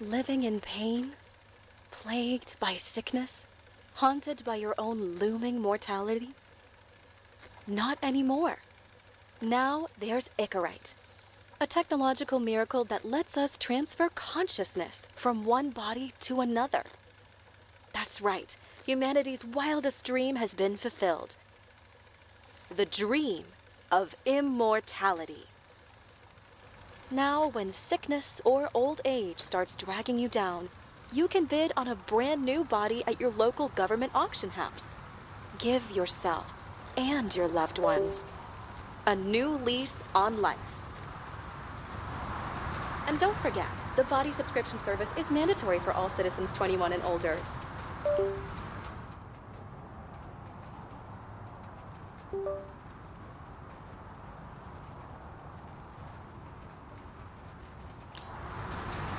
Living in pain, plagued by sickness, haunted by your own looming mortality? Not anymore. Now there's Icarite, a technological miracle that lets us transfer consciousness from one body to another. That's right, humanity's wildest dream has been fulfilled. The dream of immortality. Now, when sickness or old age starts dragging you down, you can bid on a brand new body at your local government auction house. Give yourself and your loved ones a new lease on life. And don't forget, the body subscription service is mandatory for all citizens 21 and older.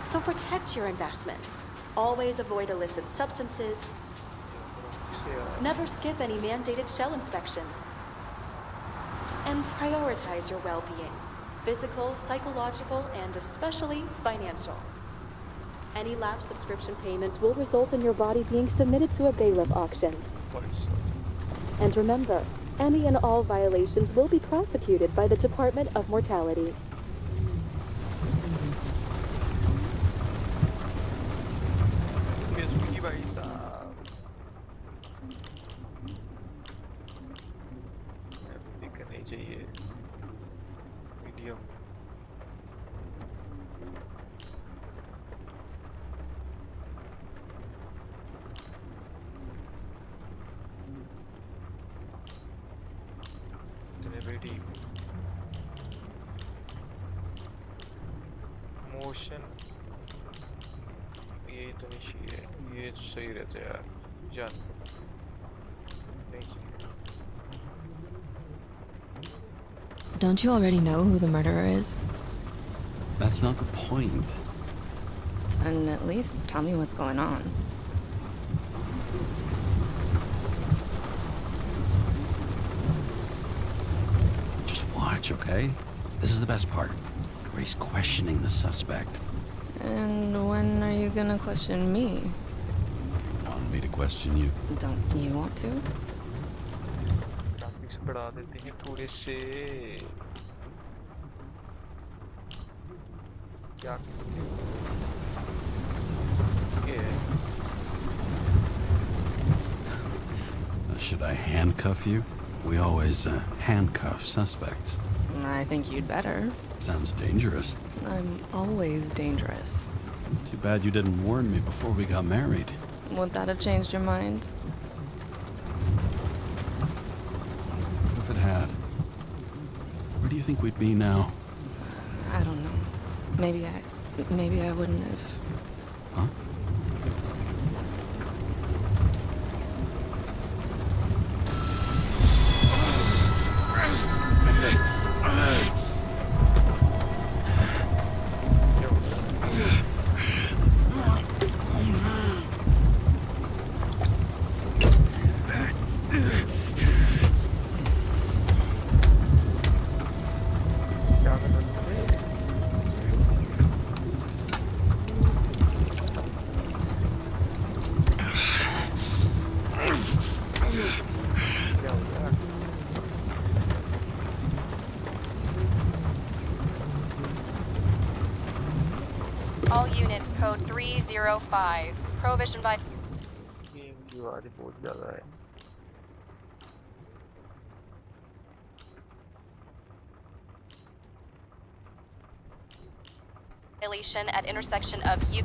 So protect your investment. Always avoid illicit substances. Never skip any mandated shell inspections. And prioritize your well-being. Physical, psychological, and especially financial. Any lapsed subscription payments will result in your body being submitted to a bailiff auction. And remember, any and all violations will be prosecuted by the Department of Mortality. Motion ये तो नहीं चाहिए, ये तो सही रहता है यार जान नहीं चाहिए। Don't you already know who the murderer is? That's not the point. Then at least tell me what's going on. Just watch, okay? This is the best part, where he's questioning the suspect. And when are you gonna question me? You want me to question you? Don't you want to? Graphics बढ़ा देते हैं थोड़े से क्या Should I handcuff you? We always handcuff suspects. I think you'd better. Sounds dangerous. I'm always dangerous. Too bad you didn't warn me before we got married. Would that have changed your mind? What if it had? Where do you think we'd be now? I don't know. Maybe I wouldn't have. Huh? All units, code 305. Prohibition by... game की आवाज़ बहुत ज़्यादा है। Violation at intersection of U...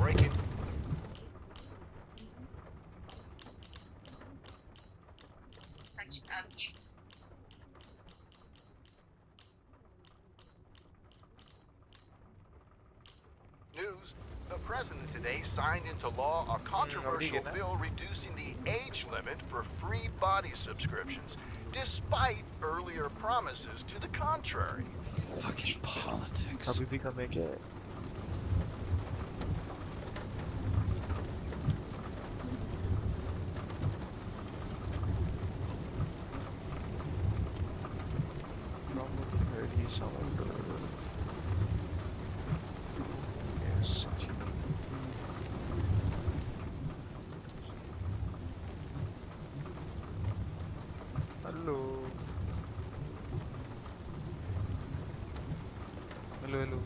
News. The president today signed into law a controversial bill reducing the age limit for free body subscriptions, despite earlier promises to the contrary. Fucking politics. अभी भी कम है क्या? Hello hello hello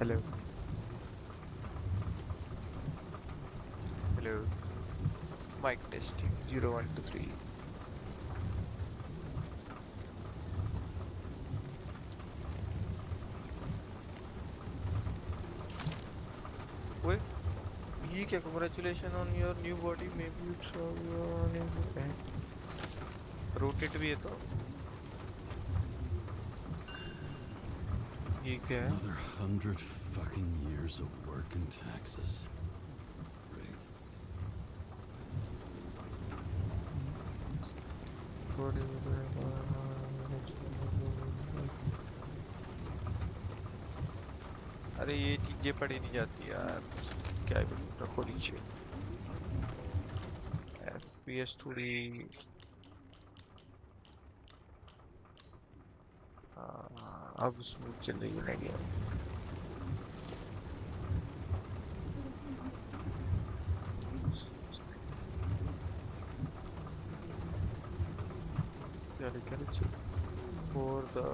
hello hello mic testing 0 1 2 3 ओए ये क्या congratulations on your new body maybe it's rotate भी है तो ये क्या है Another 100 fucking years of work and taxes. Great. अरे ये चीजें पढ़ी नहीं जाती यार क्या बोलूं रखो नीचे FPS थोड़ी अब स्मूथ चल रही है गेम क्या लिखा है for the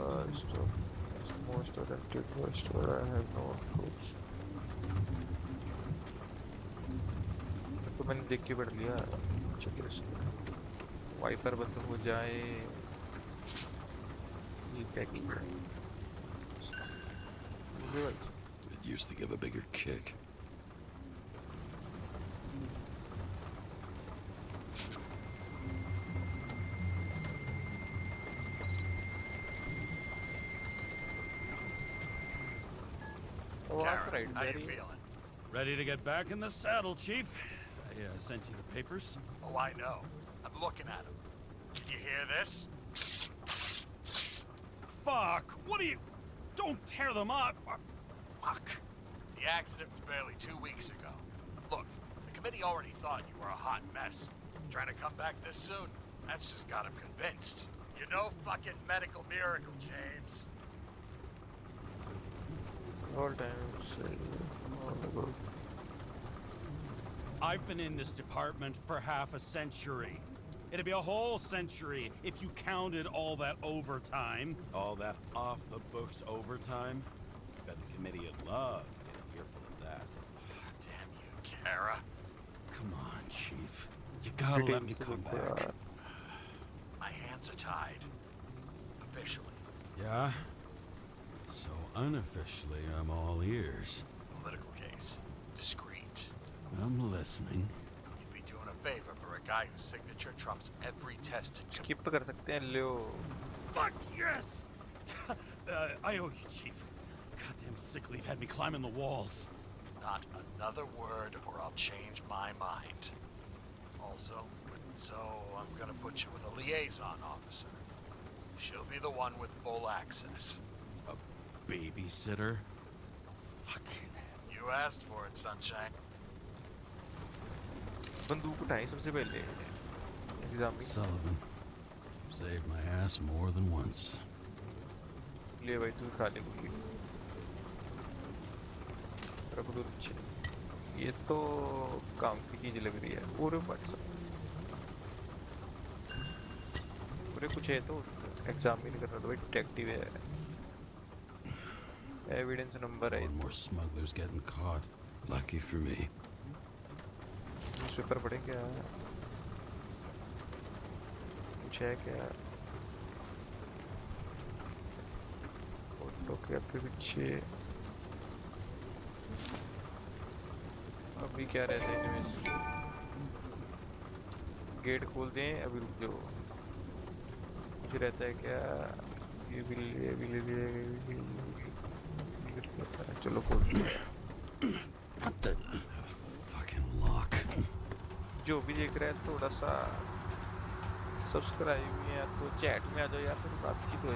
most authentic store I have no approach तो मैंने देख के पढ़ लिया चलिए वाइपर बंद हो जाए ये क्या किया It used to give a bigger kick. Karra, how you feeling? Ready to get back in the saddle, Chief? I sent you the papers. Oh, I know. I'm looking at them. Can you hear this? Fuck! What are you... Don't tear them up! Fuck! The accident was barely 2 weeks ago. Look, the committee already thought you were a hot mess. Trying to come back this soon? That's just got them convinced. You're no fucking medical miracle, James. all times all about I've been in this department for half a century. It'd be a whole century if you counted all that overtime. All that off-the-books overtime. Bet the committee would love to get an earful of that. Damn you, Karra. Come on, Chief. You gotta let me come back. My hands are tied. Officially. Yeah? So unofficially, I'm all ears. Political case. Discreet. I'm listening. You'd be doing a favor for a guy whose signature trumps every test in skip कर सकते हैं लो Fuck yes! I owe you, Chief. Goddamn sick leave had me climbing the walls. Not another word or I'll change my mind. Also, so I'm gonna put you with a liaison officer. She'll be the one with full access. A babysitter? Fucking hell. You asked for it, sunshine. बंदूक उठाई सबसे पहले exam में Sullivan. Saved my ass more than once. ले भाई तू खा ले गोली रख दो नीचे ये तो काम की चीज लग रही है पूरे व्हाट्सएप पूरे कुछ है तो एग्जाम भी नहीं करना तो भाई डिटेक्टिव है एविडेंस नंबर है One more smugglers getting caught. Lucky for me. Newspaper पढ़े क्या कुछ है क्या फोटो के पीछे अभी क्या रहता है इनमें गेट खोल दें अभी रुक जाओ कुछ रहता है क्या ये भी चलो खोल What the fucking lock? जो भी देख रहा है थोड़ा सा सब्सक्राइब में या तो चैट में आ जाओ यार थोड़ी बातचीत हो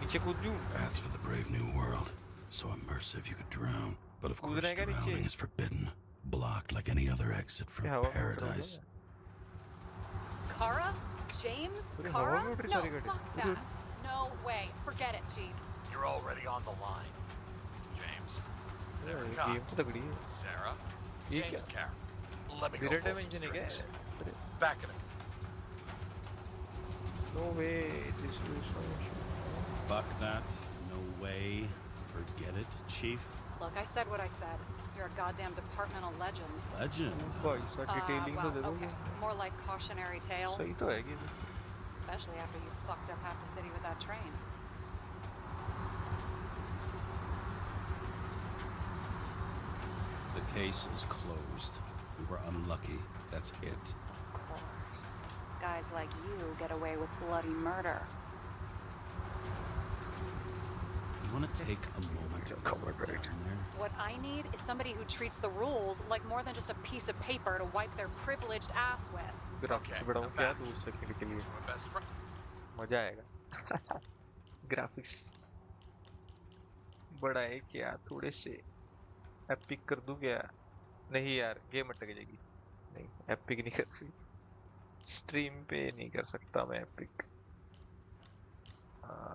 नीचे कूद जूं That's for the brave new world. So immersive you could drown. But of course drowning is forbidden. Blocked like any other exit from paradise. Karra? James? Karra? No, fuck that. No way. Forget it, Chief. You're already on the line. James. Sarah game तो तगड़ी है Sarah. ये James क्या Karra. Let me go Mirror pull some dimension है क्या? strings. Back in a No way, this is so much. Fuck that. No way. Forget it, Chief. Look, I said what I said. You're a goddamn departmental legend. Legend. भाई सा detailing तो Well, देखो okay. कि More like cautionary tale. सही तो है कि Especially after you fucked up half the city with that train. The case is closed. We were unlucky. That's it. Of course. Guys like you get away with bloody murder. You want to take a moment to calm down there? What I need is somebody who treats the rules like more than just a piece of paper to wipe their privileged ass with. Graphics बढ़ाऊं क्या 2 second के लिए my best friend. मजा आएगा graphics बढ़ाए क्या थोड़े से एपिक कर दूं क्या नहीं यार गेम अटक जाएगी नहीं एपिक नहीं कर सकती स्ट्रीम पे नहीं कर सकता मैं epic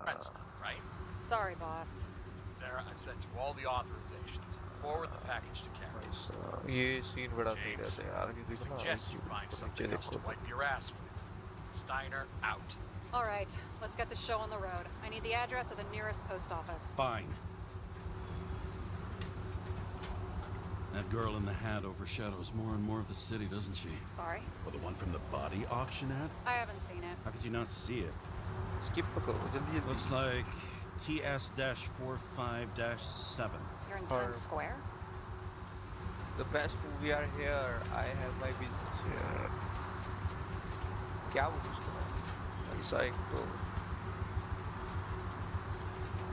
Friends, right? Sorry, boss. Sarah, I've sent you all the authorizations. Forward the package to Karen. ये सीन बड़ा सही James, रहता है यार ये देखो ना suggest you find something else to wipe your ass with. Steiner out. All right, let's get the show on the road. I need the address of the nearest post office. Fine. That girl in the hat overshadows more and more of the city, doesn't she? Sorry? Well, the one from the body auction ad? I haven't seen it. How could you not see it? Skip करो जल्दी जल्दी Looks like TS-45-7. You're in Or- Times Square? The best movie are here. I have my business here. क्या बोलूं उसको मैं ऐसा एक तो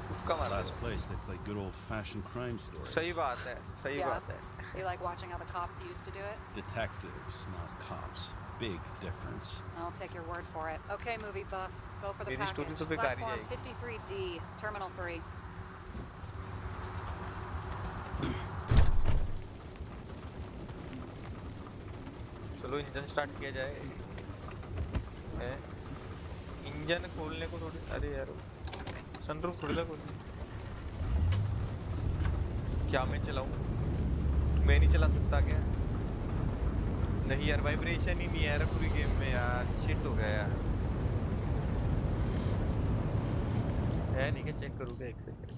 तुक्का It's the मारा last place they play good old-fashioned crime stories. सही बात है Yeah. बात है You like watching how the cops used to do it? Detectives, not cops. Big difference. I'll take your word for it. Okay, movie buff. Go for the मेरी story package. तो बेकार ही Platform जाएगी। 53D, Terminal 3. चलो engine start किया जाए हैं engine खोलने को थोड़ी अरे यार सनरूफ थोड़ी ना खोलनी क्या मैं चलाऊं मैं नहीं चला सकता क्या नहीं यार वाइब्रेशन ही नहीं आ रहा पूरी गेम में यार शिट हो गया यार है नहीं क्या चेक करूँगा एक सेकंड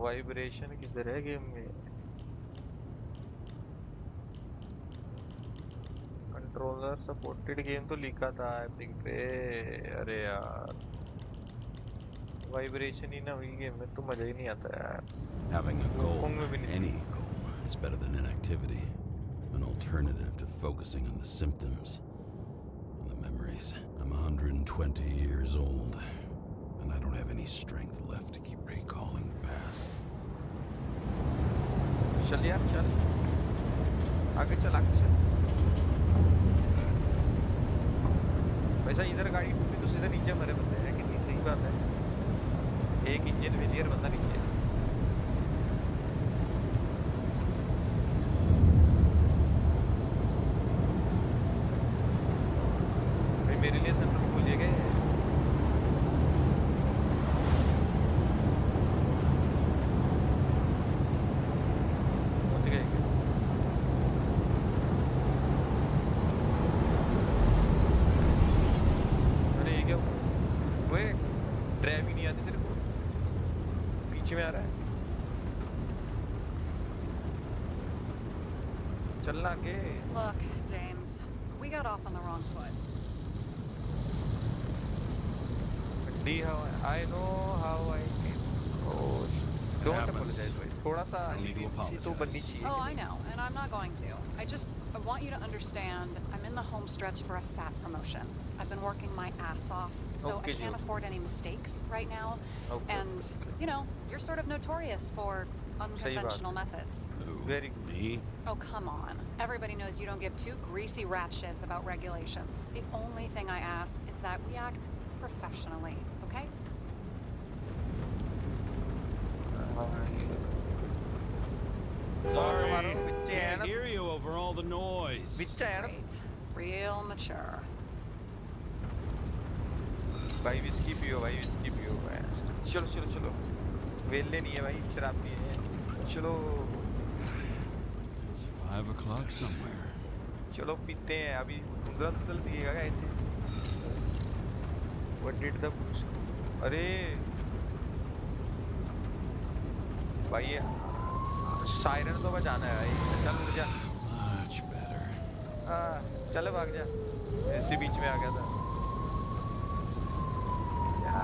वाइब्रेशन किधर है गेम में कंट्रोलर सपोर्टेड गेम तो लिखा था एपिक पे अरे यार वाइब्रेशन ही ना हुई गेम में तो मजा ही नहीं आता यार Having a goal, में भी नहीं any goal, is better than inactivity. An alternative to focusing on the symptoms and the memories. I'm 120 years old, and I don't have any strength left to keep recalling the past. चल यार चल आगे चल वैसा इधर गाड़ी ठुकी तो सीधा नीचे मरे बंदे हैं कि नहीं सही बात है एक इंजन फेलियर बंदा नीचे भाई मेरे लिए सनरूफ खोलिए गए पहुंच गए क्या? अरे ये क्या हुआ? ओए ड्राइव ही नहीं आती तेरे को पीछे में आ रहा है चलना के Look, James, we got off on the wrong foot. ठंडी हवा I know how I feel oh don't happens. apologize भाई थोड़ा सा I need to leniency तो बननी apologize. चाहिए Oh, I know, and I'm not going to. I want you to understand I'm in the home stretch for a fat promotion. I've been working my ass off, so Okay, I can't Jill. afford any mistakes right now. Okay, And, okay. you know, you're sort of notorious for unconventional methods. Who? Very good. Me? Oh, come on. Everybody knows you don't give two greasy rat shits about regulations. The only thing I ask is that we act professionally, okay? Sorry, हमारा बच्चे हैं can't ना hear you over all the noise. बच्चा है ना Great. Real mature. भाई whisky पियो चलो चलो चलो वेलने नहीं है भाई शराब नहीं है चलो 5 o'clock somewhere. चलो पीते हैं अभी धुंधल पिएगा क्या ऐसे What did the books do? अरे भाई ये सायरन तो बजाना है भाई चल उठ जा Much better. चल भाग जा ऐसे बीच में आ गया था क्या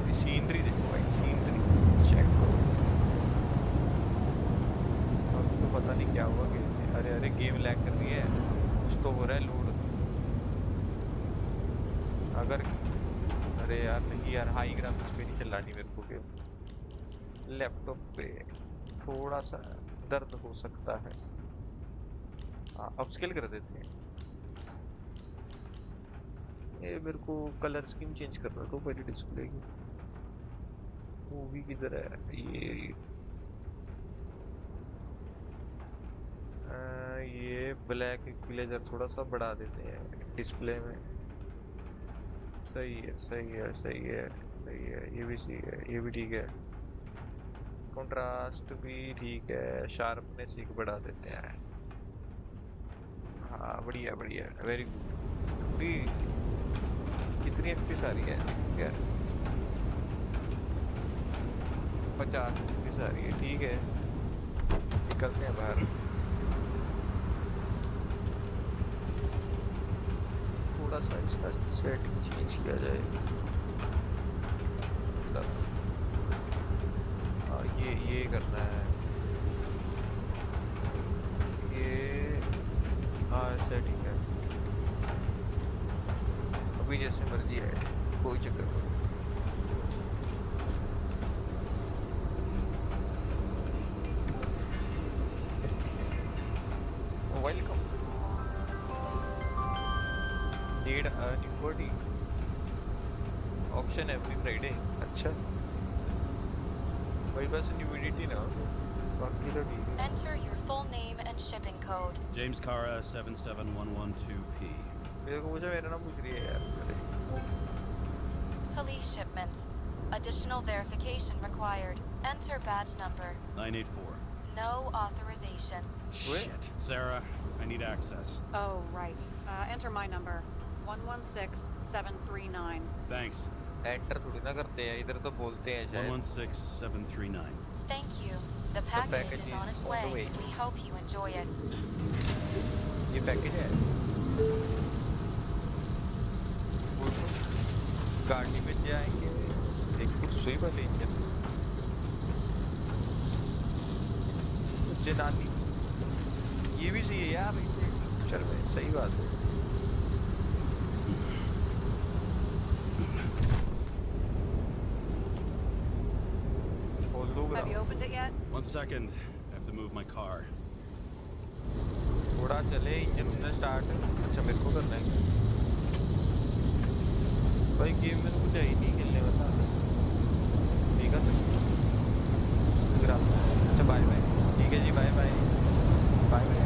ये सीनरी देखो भाई सीनरी चेक करो अब तो पता नहीं क्या हुआ गेम में अरे अरे गेम लैग कर रही है कुछ तो हो रहा है लोड अगर अरे यार नहीं यार हाई ग्राफिक्स पे नहीं चलानी मेरे को गेम लैपटॉप पे थोड़ा सा दर्द हो सकता है अपस्केल कर देते हैं ये मेरे को कलर स्कीम चेंज करना तो पहले डिस्प्ले की मूवी किधर है ये ब्लैक इक्विलाइजर थोड़ा सा बढ़ा देते हैं डिस्प्ले में सही है सही है सही है सही है ये भी सही है ये भी ठीक है कंट्रास्ट भी ठीक है शार्पनेस एक बढ़ा देते हैं हाँ बढ़िया बढ़िया वेरी गुड पूरी कितनी एफपीएस आ रही है यार 50 एफपीएस आ रही है ठीक है निकलते हैं बाहर थोड़ा सा इसका सेटिंग चेंज किया जाए मतलब ये करना है ये सेटिंग है अभी जैसे मर्जी है कोई चक्कर नहीं welcome need earning body option every Friday अच्छा भाई बस न्यूडिटी ना बाकी तो ठीक है Enter your full name and shipping code. James Karra, 77112P. मेरे को मुझे मेरा नाम पूछ रही है यार Police shipment. Additional verification required. Enter badge number. 984. No authorization. Shit. Sarah, I need access. Oh, right. Enter my number. 116739. Thanks. Enter थोड़ी ना करते हैं इधर तो बोलते हैं शायद 116739. Thank you. The package is on its way. We hope you enjoy it. ये पैकेज है गाड़ी में जाएंगे एक कुछ सुई वाले इंजन जनानी ये भी सही है यार चल भाई सही बात है Have you opened it yet? 1 second. I have to move my car. थोड़ा चले इंजन उन्हें स्टार्ट अच्छा मेरे को करना है भाई गेम में तो कुछ है ही नहीं खेलने वाला ठीक है अच्छा बाय बाय ठीक है जी बाय बाय बाय बाय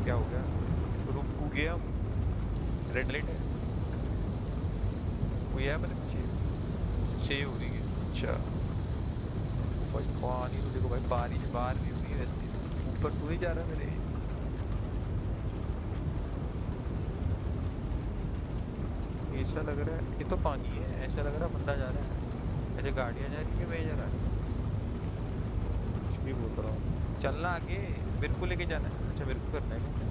क्या हो गया रुक गया रेड लाइट है वो है मेरे पीछे सेव हो रही है अच्छा भाई पानी तो देखो भाई बारिश बाहर भी हुई है वैसे ऊपर तो ही जा रहा है मेरे ऐसा लग रहा है ये तो पानी है ऐसा लग रहा है बंदा जा रहा है ऐसे गाड़ियाँ जा रही है मैं जा रहा है कुछ भी बोल रहा हूँ चलना आगे मेरे को लेके जाना है अच्छा मेरे को करना है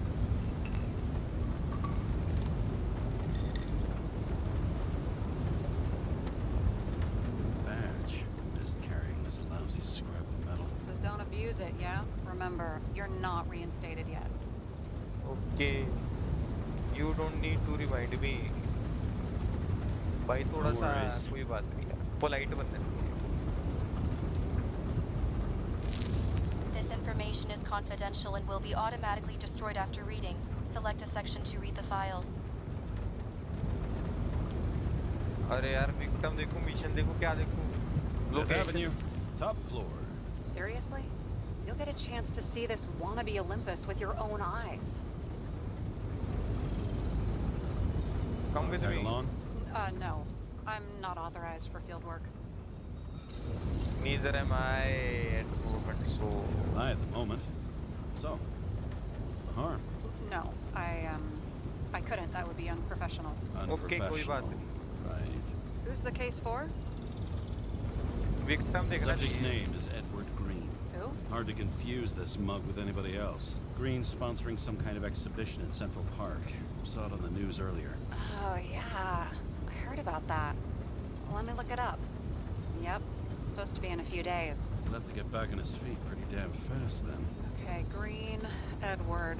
Just don't abuse it, yeah? Remember, you're not reinstated yet. Okay. You don't need to remind me. भाई थोड़ा सा कोई बात नहीं है पोलाइट बनना This information is confidential and will be automatically destroyed after reading. Select a section to read the files. अरे यार विक्टिम देखो मिशन देखो क्या देखो Avenue, top floor. Seriously? You'll get a chance to see this wannabe Olympus with your own eyes. Come with Tag me. along? No. I'm not authorized for field work. Neither am I at the moment, so... I at the moment. So, what's the harm? No, I couldn't. That would be unprofessional. Okay, कोई बात Unprofessional. नहीं. Right. Who's the case for? Victim देखना Subject's चाहिए. name is Edward Green. Who? Hard to confuse this mug with anybody else. Green's sponsoring some kind of exhibition in Central Park. Saw it on the news earlier. Oh, yeah. I heard about that. Let me look it up. Yep. Supposed to be in a few days. He'll have to get back on his feet pretty damn fast then. Okay, Green, Edward.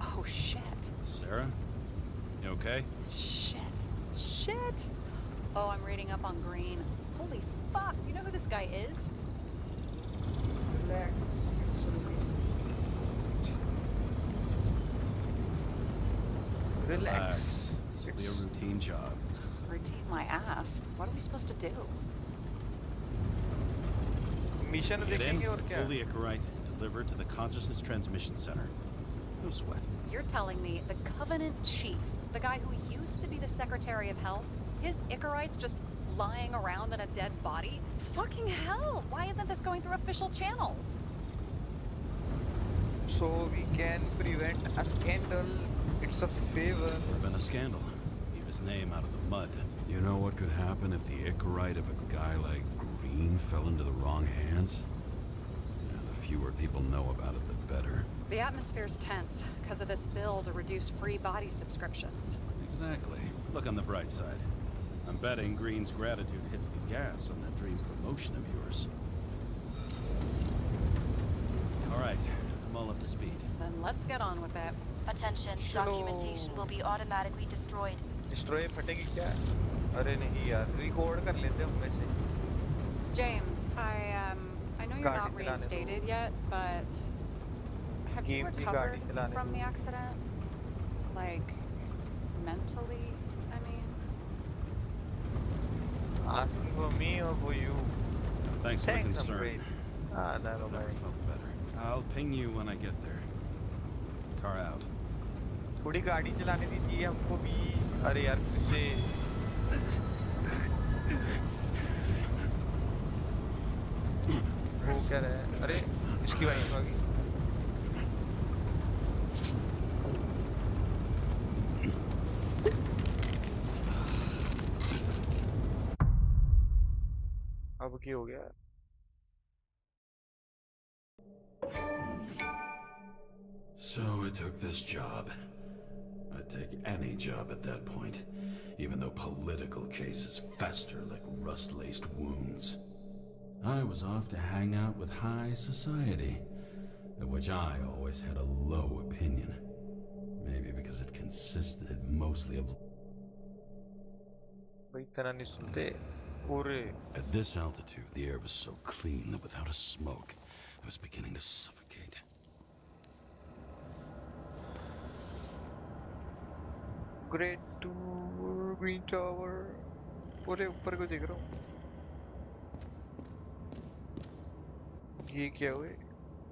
Oh, shit. Sarah? You okay? Shit. Oh, I'm reading up on Green. Holy fuck. You know who this guy is? Relax. Relax. This will be a routine job. Routine my ass. What are we supposed to do? Mission Get in, देखेंगे और क्या? pull the Icarite, and deliver it to the Consciousness Transmission Center. No sweat. You're telling me the Covenant Chief, the guy who used to be the Secretary of Health, his Icarite's just lying around in a dead body? Fucking hell! Why isn't this going through official channels? So we can prevent a scandal. It's a favor. Would have been a scandal. Keep his name out of the mud. You know what could happen if the Icarite of a guy like Green fell into the wrong hands? Yeah, the fewer people know about it, the better. The atmosphere's tense because of this bill to reduce free body subscriptions. Exactly. Look on the bright side. I'm betting Green's gratitude hits the gas on that dream promotion of yours. All right, I'm all up to speed. Then let's get on with it. Attention, Slow. documentation will be automatically destroyed. Destroy फटेगी क्या? अरे नहीं यार, record कर लेते हम वैसे. James, I know you're गाड़ी not चलाने दो. reinstated yet, but have you Game की recovered गाड़ी चलाने from दो. the accident? Like, mentally, I mean? Asking for me or for you? Thanks for the Thanks, I'm concern. great. Ah, no, Never man. felt better. I'll ping you when I get there. Car out. थोड़ी गाड़ी चलाने दीजिए हमको भी. अरे यार किसे? वो क्या रहा है? अरे इसकी वाइफ आ गई. अब क्या हो गया? So I took this job. I'd take any job at that point, even though political cases fester like rust-laced wounds. I was off to hang out with high society, of which I always had a low opinion. Maybe because it consisted mostly of... भाई इतना नहीं सुनते. ओरे. At this altitude, the air was so clean that without a smoke, I was beginning to suffocate. Great Tour, Green Tower. ओरे ऊपर को देख रहा हूँ. ये क्या हुए?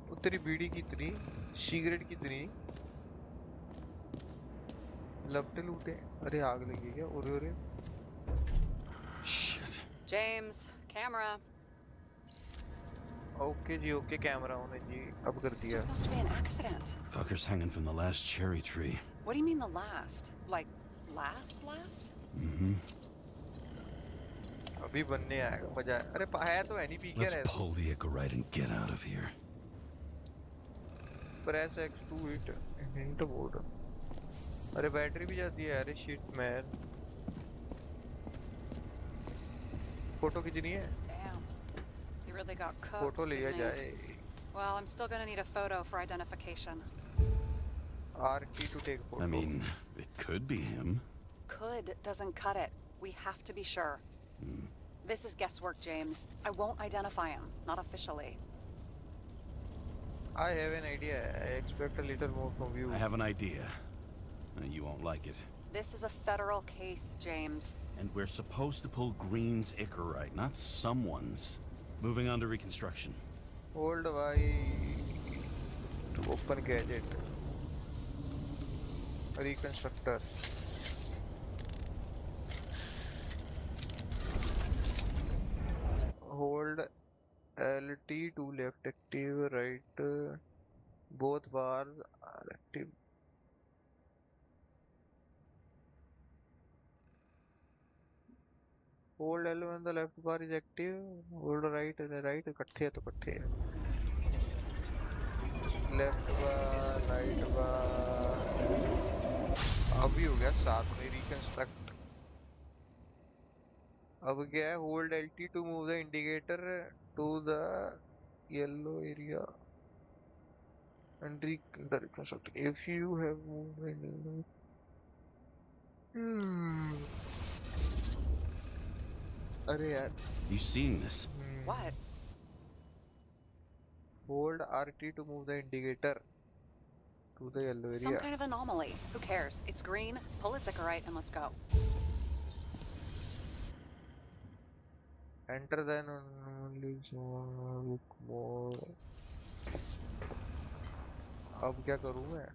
वो तेरी बीड़ी कितनी? सिगरेट कितनी? लपटे लूटे. अरे आग लगी क्या? ओरे ओरे. Shit. James, camera. ओके जी ओके कैमरा ऑन है जी. अब कर This दिया. was supposed to be an accident. Fucker's hanging from the last cherry tree. What do you mean the last? Like, last? Mm-hmm. अभी बनने आएगा मजा. अरे है तो है नहीं पी क्या Let's रहे? pull the Icarite and get out of here. Press X to it. Hint board. अरे बैटरी भी जाती है. अरे shit man. फोटो खींचनी है. Damn. You really got cooked, photo लिया didn't you? जाए. Well, I'm still gonna need a photo for identification. RT to take photo. I mean, it could be him. Could doesn't cut it. We have to be sure. This is guesswork, James. I won't identify him. Not officially. I have an idea. I expect a little more from you. I have an idea. You won't like it. This is a federal case, James. And we're supposed to pull Green's Icarite, not someone's. Moving on to reconstruction. Hold Y to open gadget. reconstructor. Hold LT to left active, right both bars are active. Hold L when the left bar is active, hold right इकट्ठे है तो इकट्ठे है. Left bar, right bar. अभी हो गया साथ में reconstruct. अब क्या है hold LT to move the indicator to the yellow area and reconstruct. If you have moved अरे यार. You seeing this? What? Hold RT to move the indicator to the yellow Some area. kind of anomaly. Who cares? It's green. Pull its Icarite and let's go. Enter the anomaly zone. Look more. अब क्या करूँ मैं?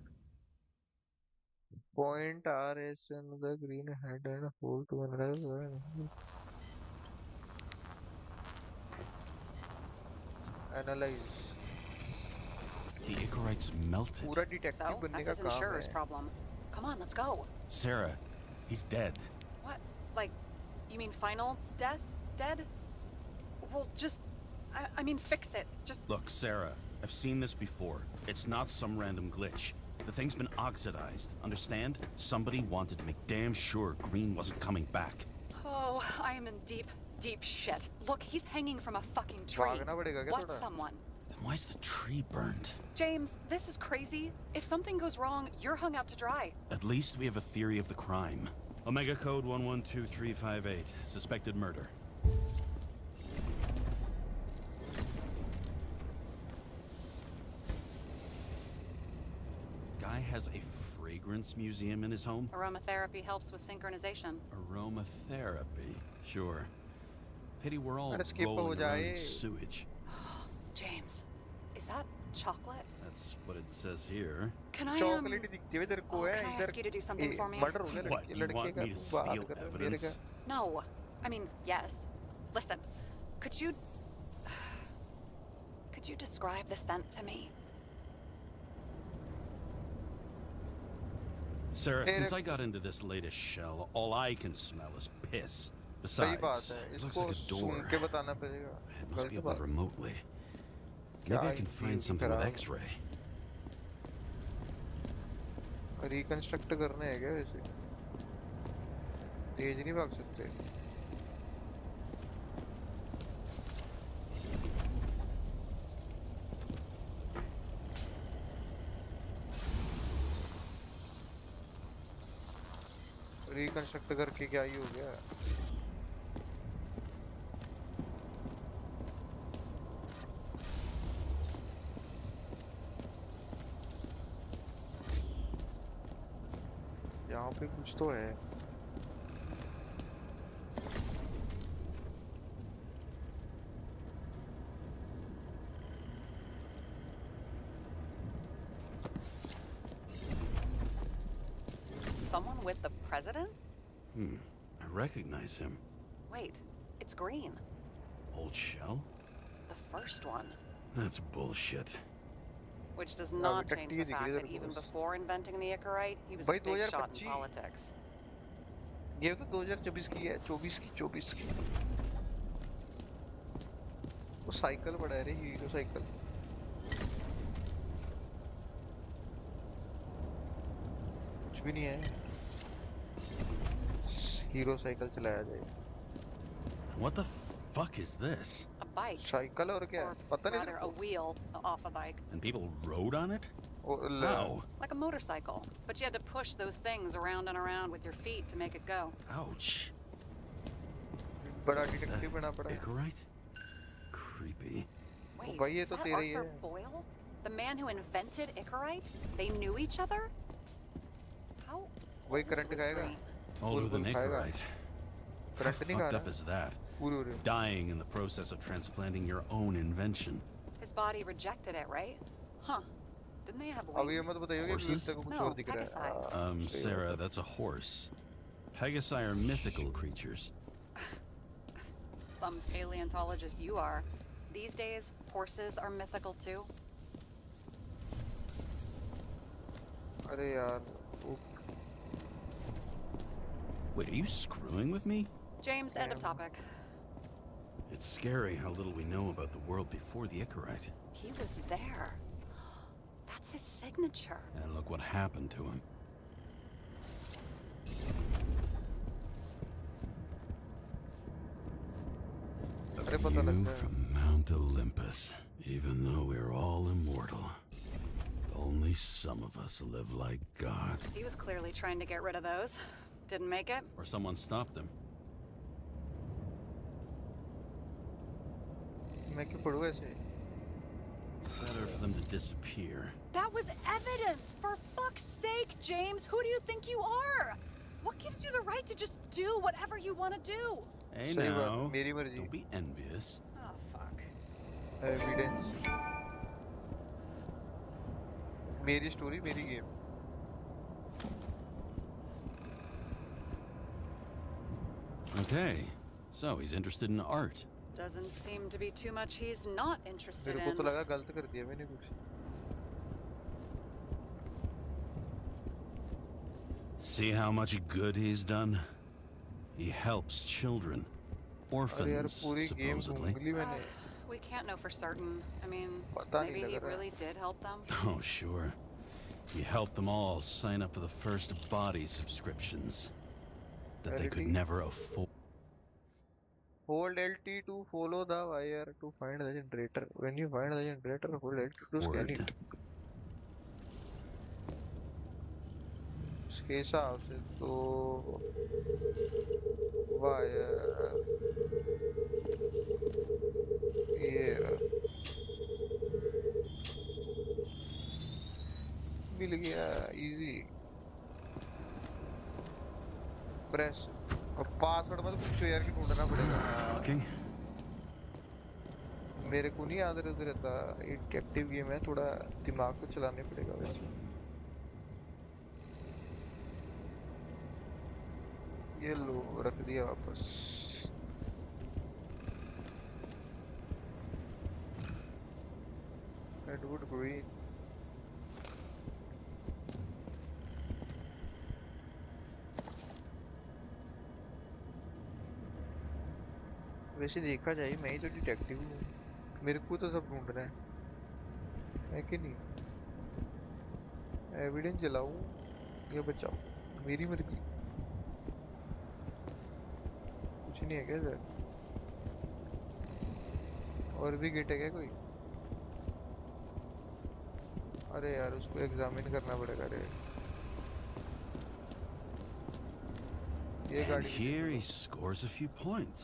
Point RS on the green head and hold to another. Analyze. The Icarite's melted. पूरा detective So, बनने that's का his काम insurer's है. problem. Come on, let's go. Sarah, he's dead. What? Like, you mean final death? Dead? Well, just... I mean, fix it. Just... Look, Sarah, I've seen this before. It's not some random glitch. The thing's been oxidized, understand? Somebody wanted to make damn sure Green wasn't coming back. Oh, I am in deep, deep shit. Look, he's hanging from a fucking tree. भागना पड़ेगा क्या What's थोड़ा? someone? Then why's the tree burned? James, this is crazy. If something goes wrong, you're hung out to dry. At least we have a theory of the crime. Omega code 112358. Suspected murder. Guy has a fragrance museum in his home? Aromatherapy helps with synchronization. Aromatherapy. Sure. Pity we're all अरे skip हो rolling around in जाए. sewage. James, is that chocolate? That's what it says here. Can I, Chocolate दिखती है तेरे को है can I इधर. ask you to do something for me? Murder हो गया What, लड़के you लड़के want का me to तू बात steal कर रहा है मेरे evidence? का. No. I mean, yes. Listen, could you... Could you describe the scent to me? Sarah, Tere- since I got into this latest shell, all I can smell is piss. सही बात Besides, है. it looks इसको like a soon door. के बताना पड़ेगा. It must be गलत opened बात. remotely. क्या Maybe I can IQ find की something with खराब. X-ray. रिकंस्ट्रक्ट करने हैं क्या वैसे? तेज नहीं भाग सकते. रिकंस्ट्रक्ट करके क्या ही हो गया? यहाँ पे कुछ तो है. Someone with the president? I recognize him. Wait, it's green. Old shell? The first one. That's bullshit. Which does No, not we change can the see fact the that green even was- before inventing the Icarite, he was भाई a big shot 2025 in politics. ये तो 2024 की है. 24 की. वो cycle बड़ा है रे. Hero cycle. कुछ भी नहीं है. हीरो साइकिल चलाया जाए. What the fuck is this? A bike. Cycle और क्या है? Or पता नहीं rather, तेरे a को? wheel off a bike. And people rode on it? Oh, How? Like a motorcycle. But you had to push those things around and around with your feet to make it go. Ouch. बड़ा Is that detective बना पड़ा है. Icarite? Creepy. Wait, भाई ये is तो that तेरा ही Arthur है. Boyle? The man who invented Icarite? They knew each other? How वही old करंट was खाएगा. Green? Older than खाएगा. Icarite. How करंट नहीं खा fucked up रहा. is that? पूरे Dying in the process of transplanting your own invention. His body rejected it, right? Huh. Didn't they have अब ये wings? मत बताइए कि Horses? व्यूज को कुछ No, और दिख रहा Pegasi. है सही बात Sarah, है। that's a horse. Pegasi are mythical creatures. Some paleontologist you are. These days, horses are mythical too. अरे यार वो Wait, are you screwing with me? James, end of topic. It's scary how little we know about the world before the Icarite. He was there. That's his signature. And look what happened to him. A अरे पता view लगता है from Mount Olympus. Even though we're all immortal, only some of us live like God. He was clearly trying to get rid of those. Didn't make it. Or someone stopped him. मैं क्यों पढ़ूँ ऐसे Better for them to disappear. That was evidence! For fuck's sake, James! Who do you think you are? What gives you the right to just do whatever you want to do? Hey सही बात now, मेरी मर्जी don't be envious. Oh, fuck. Evidence मेरी story मेरी game Okay, so he's interested in art. Doesn't seem to be too much he's not interested मेरे को तो in. लगा गलत कर दिया मैंने कुछ See how much good he's done? He helps children. अरे यार Orphans, पूरी गेम supposedly. घूम ली मैंने We can't know for certain. I mean, पता नहीं maybe लग he रहा really did help them. Oh, sure. He helped them all sign up for the first body subscriptions that they could Reality? never afford. Hold LT to follow the wire to find the generator. When you find the generator, hold LT to scan it. उसके हिसाब से तो wire ये रहा। मिल गया easy press अब password मत पूछो यार कि ढूंढना पड़ेगा Talking? मेरे को नहीं याद रहता ये डिटेक्टिव गेम है थोड़ा दिमाग तो चलाने पड़ेगा वैसे ये लो रख दिया वापस रेडवुड ग्रीन वैसे देखा जाए मैं ही तो डिटेक्टिव हूँ मेरे को तो सब ढूंढना है कि नहीं एविडेंस जलाऊं या बचाऊं मेरी मर्जी कुछ नहीं है क्या सर और भी गेट है क्या कोई अरे यार उसको एग्जामिन करना पड़ेगा रे ये And गाड़ी here he scores a few points.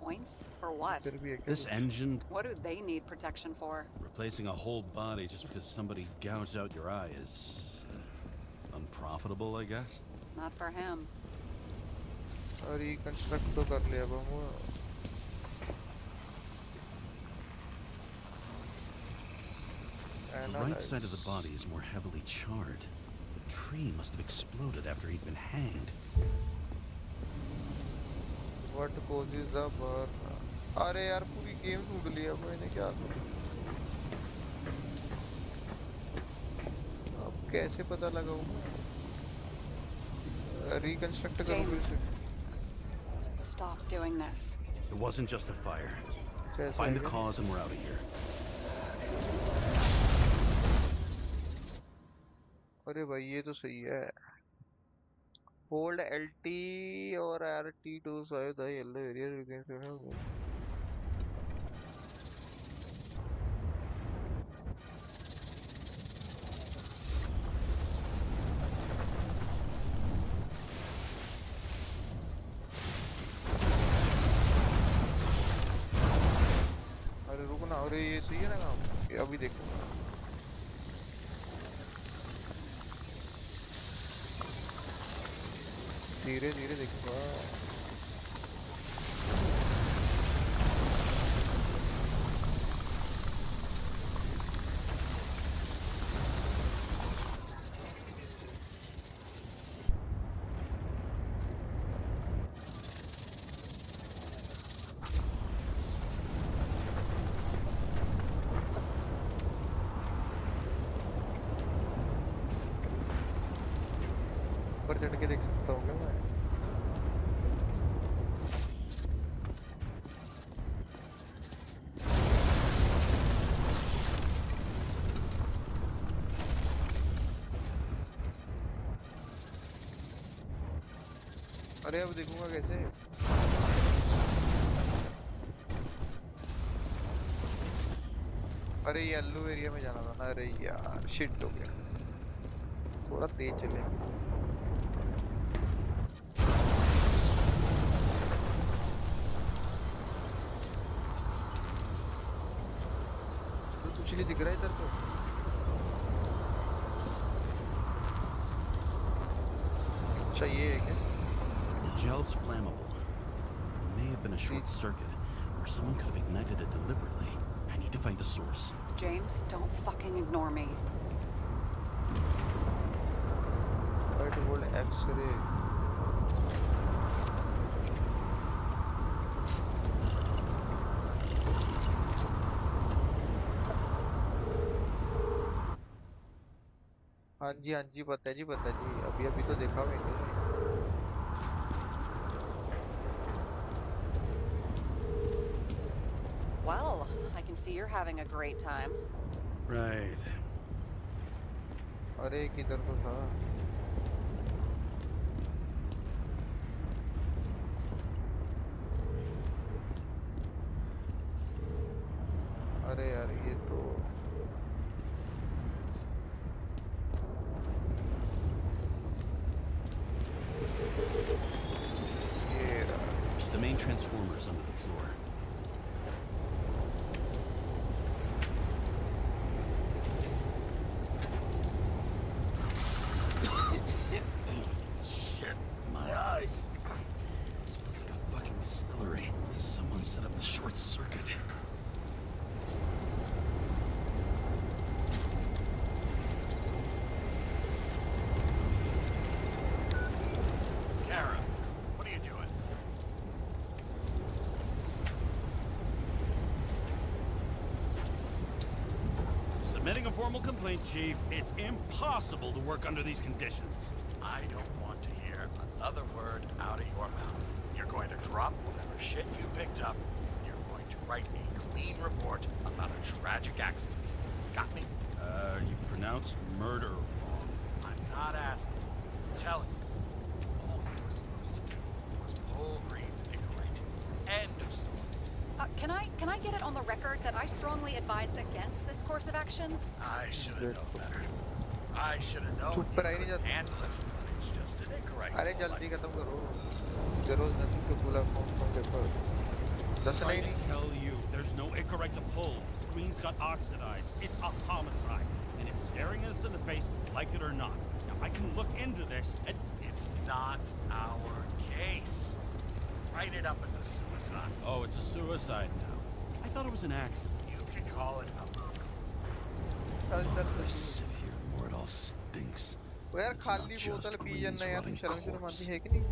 Points? For what? इधर भी है क्या This engine, What do they need protection for? replacing a whole body just because somebody gouged out your eye is unprofitable, I guess. Not for him. और ये construct तो कर लिया बमू The right side of the body is more heavily charred. The tree must have exploded after he'd been hanged. What causes the burn? अरे यार पूरी game ढूंढ लिया मैंने क्या करूं अब कैसे पता लगाऊं रिकंस्ट्रक्ट करूं फिर James. से Stop doing this. It wasn't just a fire. कैसे Find the आएगा? cause and we're out of here. अरे भाई ये तो सही है होल्ड LT और RT to save the yellow area you can अरे रुको ना अरे ये सही है ना काम ये अभी देखो धीरे धीरे देखूंगा ऊपर चढ़ के देख सकता हूँ क्या मैं? अरे अब देखूंगा कैसे? अरे येलो एरिया में जाना था ना। अरे यार शिट हो गया। थोड़ा तेज चलेंगे। तो कुछ नहीं दिख रहा है इधर तो। अच्छा ये है क्या? The gel's flammable. There may have been a short circuit, or someone could have ignited it deliberately. I need to find the source. James, don't fucking ignore me. White gold X-ray. हाँ जी पता है जी पता है जी। अभी अभी तो देखा मैंने। Well, I can see you're having a great time. Right. अरे किधर तो था। अरे यार ये तो ये रहा। The main transformer is under the floor. Shit, my eyes. It smells like a fucking distillery. Someone set up the short circuit. Kara, what are you doing? Submitting a formal complaint, Chief. It's impossible to work under these conditions. I don't want to hear another word out of your mouth. You're going to drop whatever shit you picked up. You're going to write a clean report about a tragic accident. Got me? You pronounced murder wrong. I'm not asking. I'm telling you. All you were supposed to do was pull Green's Icarite. End of story. Can I get it on the record that I strongly advised against this course of action? I should have known better. I should have known चुप you पर आई नहीं couldn't जाती। handle it. It's just an Icarite. अरे all जल्दी like- खत्म करो। जरूर नहीं तो बोला कौन देखो। दस Trying नहीं। to tell you, there's no Icarite to pull. Green's got oxidized. It's a homicide, and it's staring us in the face, like it or not. Now I can look into this, and It's not our case. Write it up as a suicide. oh, it's a suicide now. I thought it was an accident. You can call it a murder. चल The more I चल। sit here, the more it all stinks. वो यार It's खाली not just बोतल P Green's जाना यार। rotting शर्म शर्म corpse. आती है कि नहीं?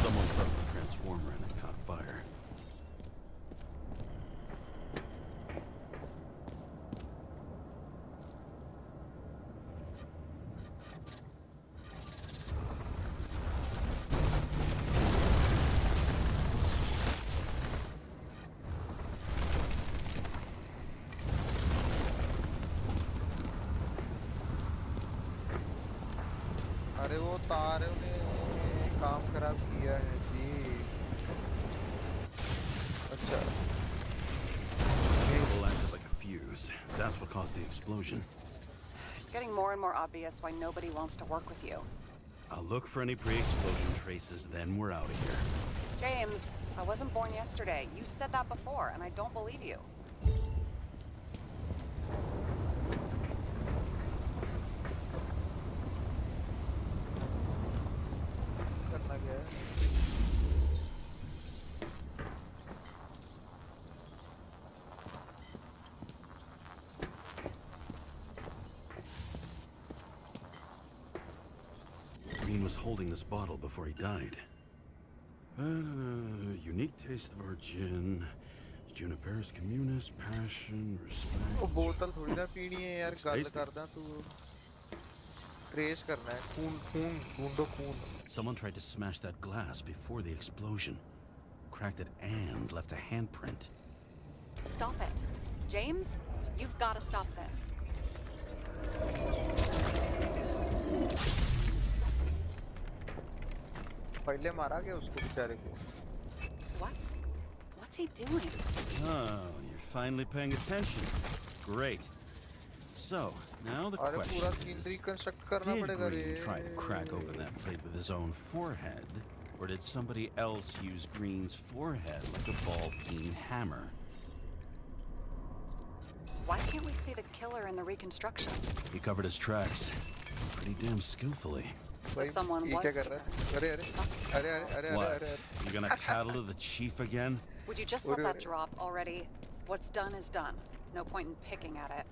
Someone broke the transformer and it caught fire. अरे वो तारों ने काम खराब किया है जी। अच्छा Cable acted like a fuse. That's what caused the explosion. It's getting more and more obvious why nobody wants to work with you. I'll look for any pre-explosion traces, then we're out of here. James, I wasn't born yesterday. You said that before, and I don't believe you. करना क्या है? was holding this bottle before he died. Unique taste of our gin. Juniper's communis, passion, respect. वो बोतल थोड़ी ना पीनी है यार, गल tasty. करदा तू ट्रेस करना है, खून ढूंढो खून. Someone tried to smash that glass before the explosion. Cracked it and left a handprint. Stop it. James, you've got to stop this. पहले मारा गया उसको बेचारे को. What's he doing? Oh, you're finally paying attention. Great. So, now the अरे पूरा question scene is, reconstruct करना did पड़ेगा रे. Green try to crack open that plate with his own forehead? Or did somebody else use Green's forehead like a ball-peen hammer? Why can't we see the killer in the reconstruction? He covered his tracks pretty damn skillfully. So someone ये was क्या कर रहा है? अरे अरे अरे अरे अरे What? अरे. You gonna tattle to the chief again? Would you just let that drop already? What's done is done. No point in picking at it.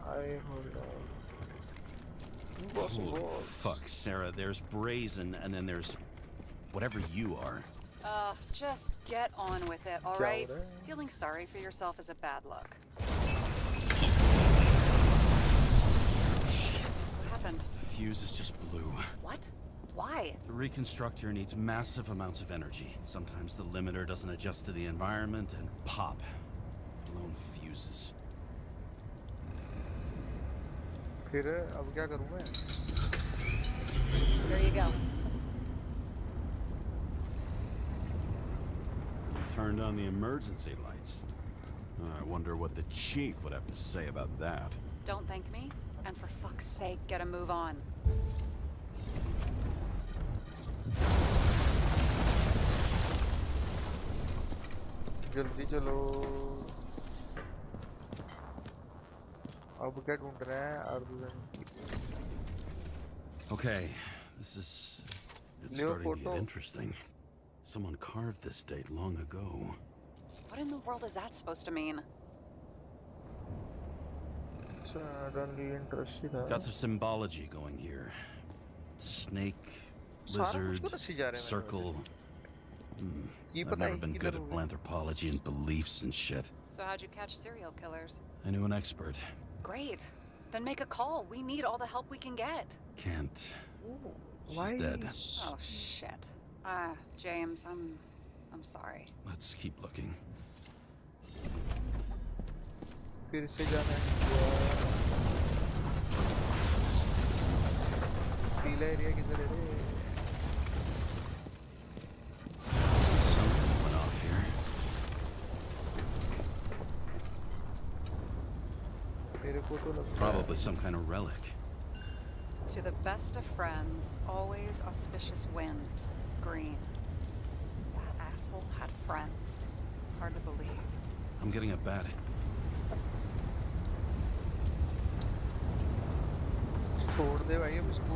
अरे hold on. Holy fuck, Sarah. There's brazen, and then there's whatever you are. Just get on with it, all क्या right? हो रहा है? Feeling sorry for yourself is a bad look. Shit. What happened? The fuse is just blue. What? Why? The reconstructor needs massive amounts of energy. Sometimes the limiter doesn't adjust to the environment, and pop. Blown fuses. फिर अब क्या करूँ मैं? Here you go. You turned on the emergency lights. I wonder what the chief would have to say about that. Don't thank me, and for fuck's sake, get a move on. जल्दी चलो. अब क्या ढूंढ रहे हैं Arjun? Okay, this is... It's Leo starting to get photo. interesting. Someone carved this date long ago. What in the world is that supposed to mean? Suddenly interested. Got some symbology going here. Snake, सारा कुछ lizard, तो दसी जा रहे हैं मेरे circle. ये I've पता never है been किधर good at होगा? anthropology and beliefs and shit. So how'd you catch serial killers? I knew an expert. Great. Then make a call. We need all the help we can get. Can't. She's Why? dead. Oh shit. James, I'm sorry. Let's keep looking. फिर से जाना है. पीला area किधर है रे? Something went off here. मेरे को तो लगता है. Probably some kind of relic. To the best of friends, always auspicious winds. Green. That asshole had friends. Hard to believe. I'm getting a bad. छोड़ दे भाई अब इसको.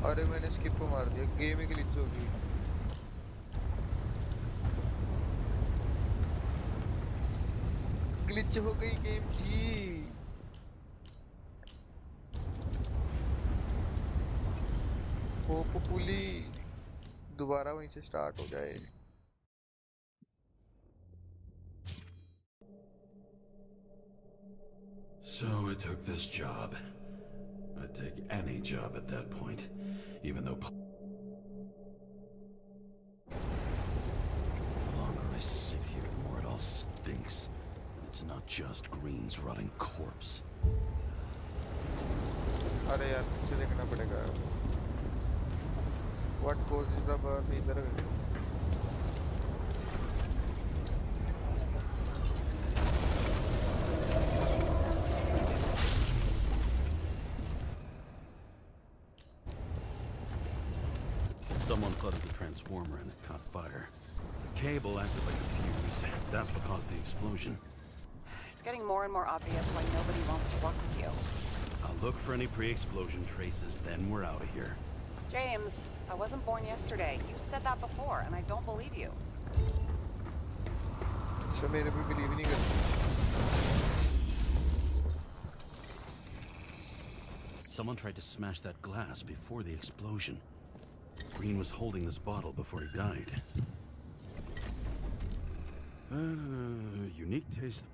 अरे मैंने स्किप को मार दिया. गेम ही ग्लिच हो गई. ग्लिच हो गई गेम जी. होपफुली दोबारा वहीं से स्टार्ट हो जाए. So I took this job. I'd take any job at that point, even though... The longer I sit here, the more it all stinks. And it's not just Green's rotting corpse. अरे यार पीछे देखना पड़ेगा. What causes the burn? इधर. Someone flooded the transformer and it caught fire. The cable acted like a fuse. That's what caused the explosion. It's getting more and more obvious why nobody wants to work with you. I'll look for any pre-explosion traces, then we're out of here. James, I wasn't born yesterday. You said that before, and I don't believe you. अच्छा मेरे पे believe नहीं करते. Someone tried to smash that glass before the explosion. Green was holding this bottle before he died. Unique taste.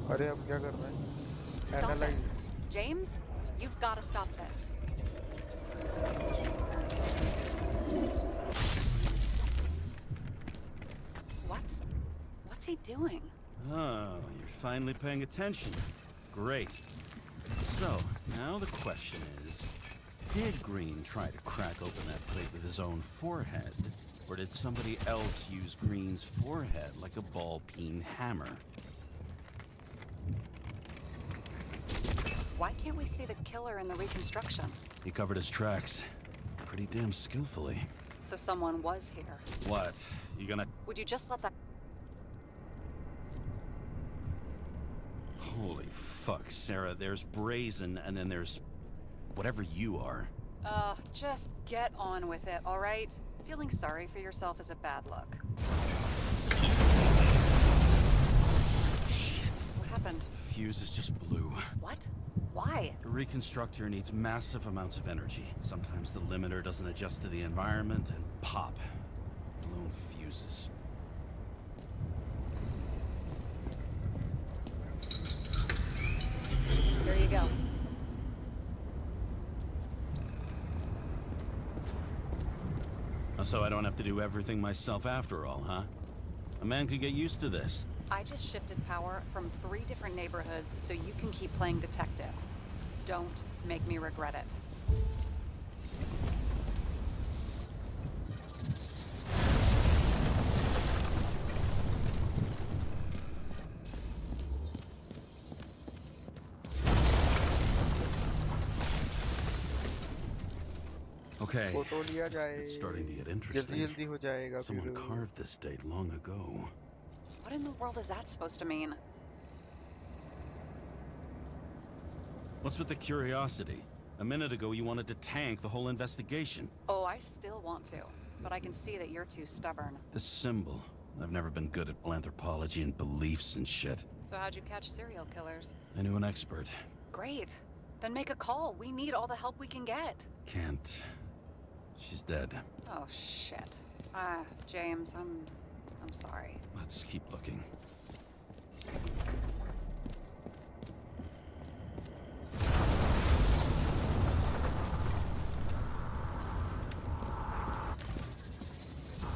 अरे अब क्या करना है? Stop it. Analyze. James, you've got to stop this. What's he doing? Oh, you're finally paying attention. Great. So, now the question is, did Green try to crack open that plate with his own forehead? Or did somebody else use Green's forehead like a ball-peen hammer? Why can't we see the killer in the reconstruction? He covered his tracks pretty damn skillfully. So someone was here. What? You gonna... Would you just let that... Holy fuck, Sarah. There's brazen, and then there's... whatever you are. Just get on with it, all right? Feeling sorry for yourself is a bad look. Shit. What happened? Fuses just blew. What? Why? The reconstructor needs massive amounts of energy. Sometimes the limiter doesn't adjust to the environment, and pop. Blown fuses. Here you go. So I don't have to do everything myself after all, huh? A man could get used to this. I just shifted power from 3 different neighborhoods so you can keep playing detective. Don't make me regret it. Okay, photo लिया जाए. it's starting to get जल्दी interesting. जल्दी हो जाएगा Someone फिर. carved this date long ago. What in the world is that supposed to mean? What's with the curiosity? A minute ago you wanted to tank the whole investigation. Oh, I still want to, but I can see that you're too stubborn. The symbol. I've never been good at anthropology and beliefs and shit. So how'd you catch serial killers? I knew an expert. Great. Then make a call. We need all the help we can get. Can't. She's dead. Oh, shit. James, I'm sorry. Let's keep looking.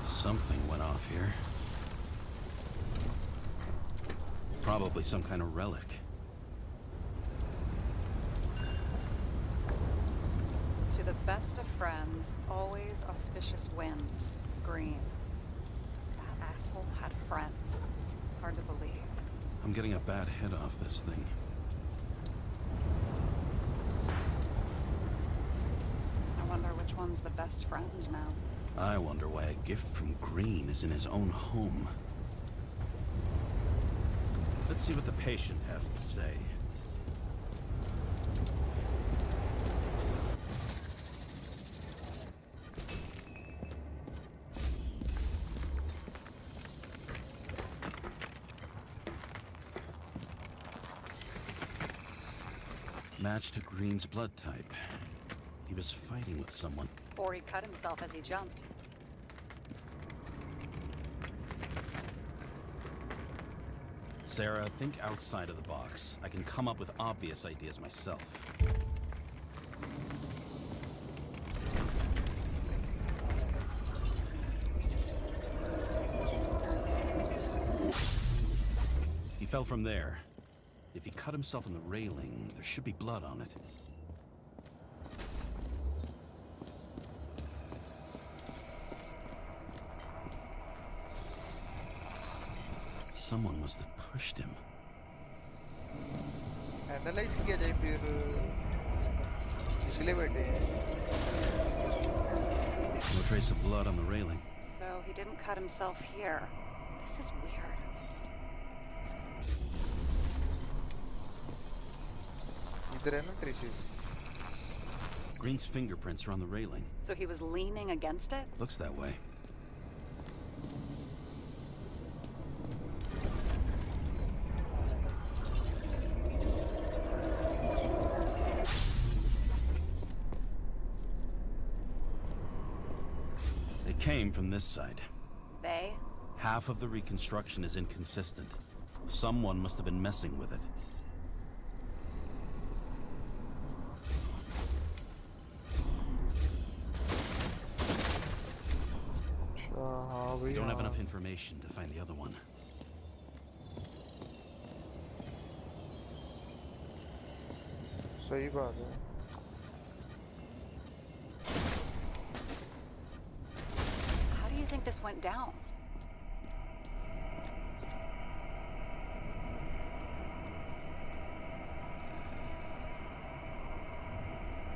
Something went off here. Probably some kind of relic. To the best of friends, always auspicious winds. Green. That asshole had friends. Hard to believe. I'm getting a bad hit off this thing. I wonder which one's the best friend now. I wonder why a gift from Green is in his own home. Let's see what the patient has to say. Match to Green's blood type. He was fighting with someone. Or he cut himself as he jumped. Sarah, think outside of the box. I can come up with obvious ideas myself. He fell from there. If he cut himself on the railing, there should be blood on it. Someone must have pushed him. Analyse किया जाए फिर इसलिए बैठे हैं. No trace of blood on the railing. So he didn't cut himself here. This is weird. इधर है ना traces. Green's fingerprints are on the railing. So he was leaning against it? Looks that way. came from this side. They? Half of the reconstruction is inconsistent. Someone must have been messing with it. We don't have enough information to find the other one. सही बात है. How do you think this went down?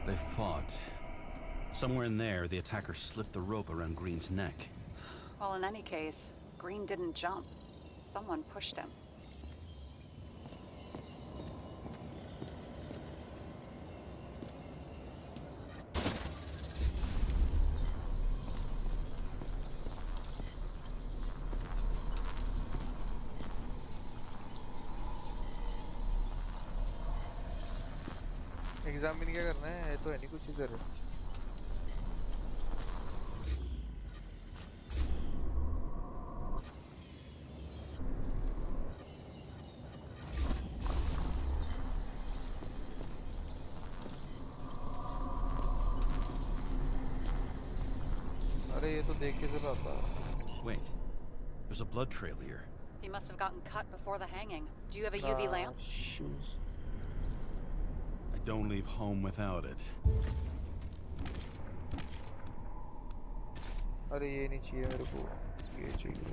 They fought. Somewhere in there, the attacker slipped the rope around Green's neck. Well, in any case, Green didn't jump. Someone pushed him. Exam में क्या करना है? ये तो है नहीं कुछ इधर. अरे ये तो देख के जरा आता. Wait, there's a blood trail here. He must have gotten cut before the hanging. Do you have a UV lamp? Shoes. I don't leave home without it. अरे ये नहीं चाहिए मेरे को. ये चाहिए.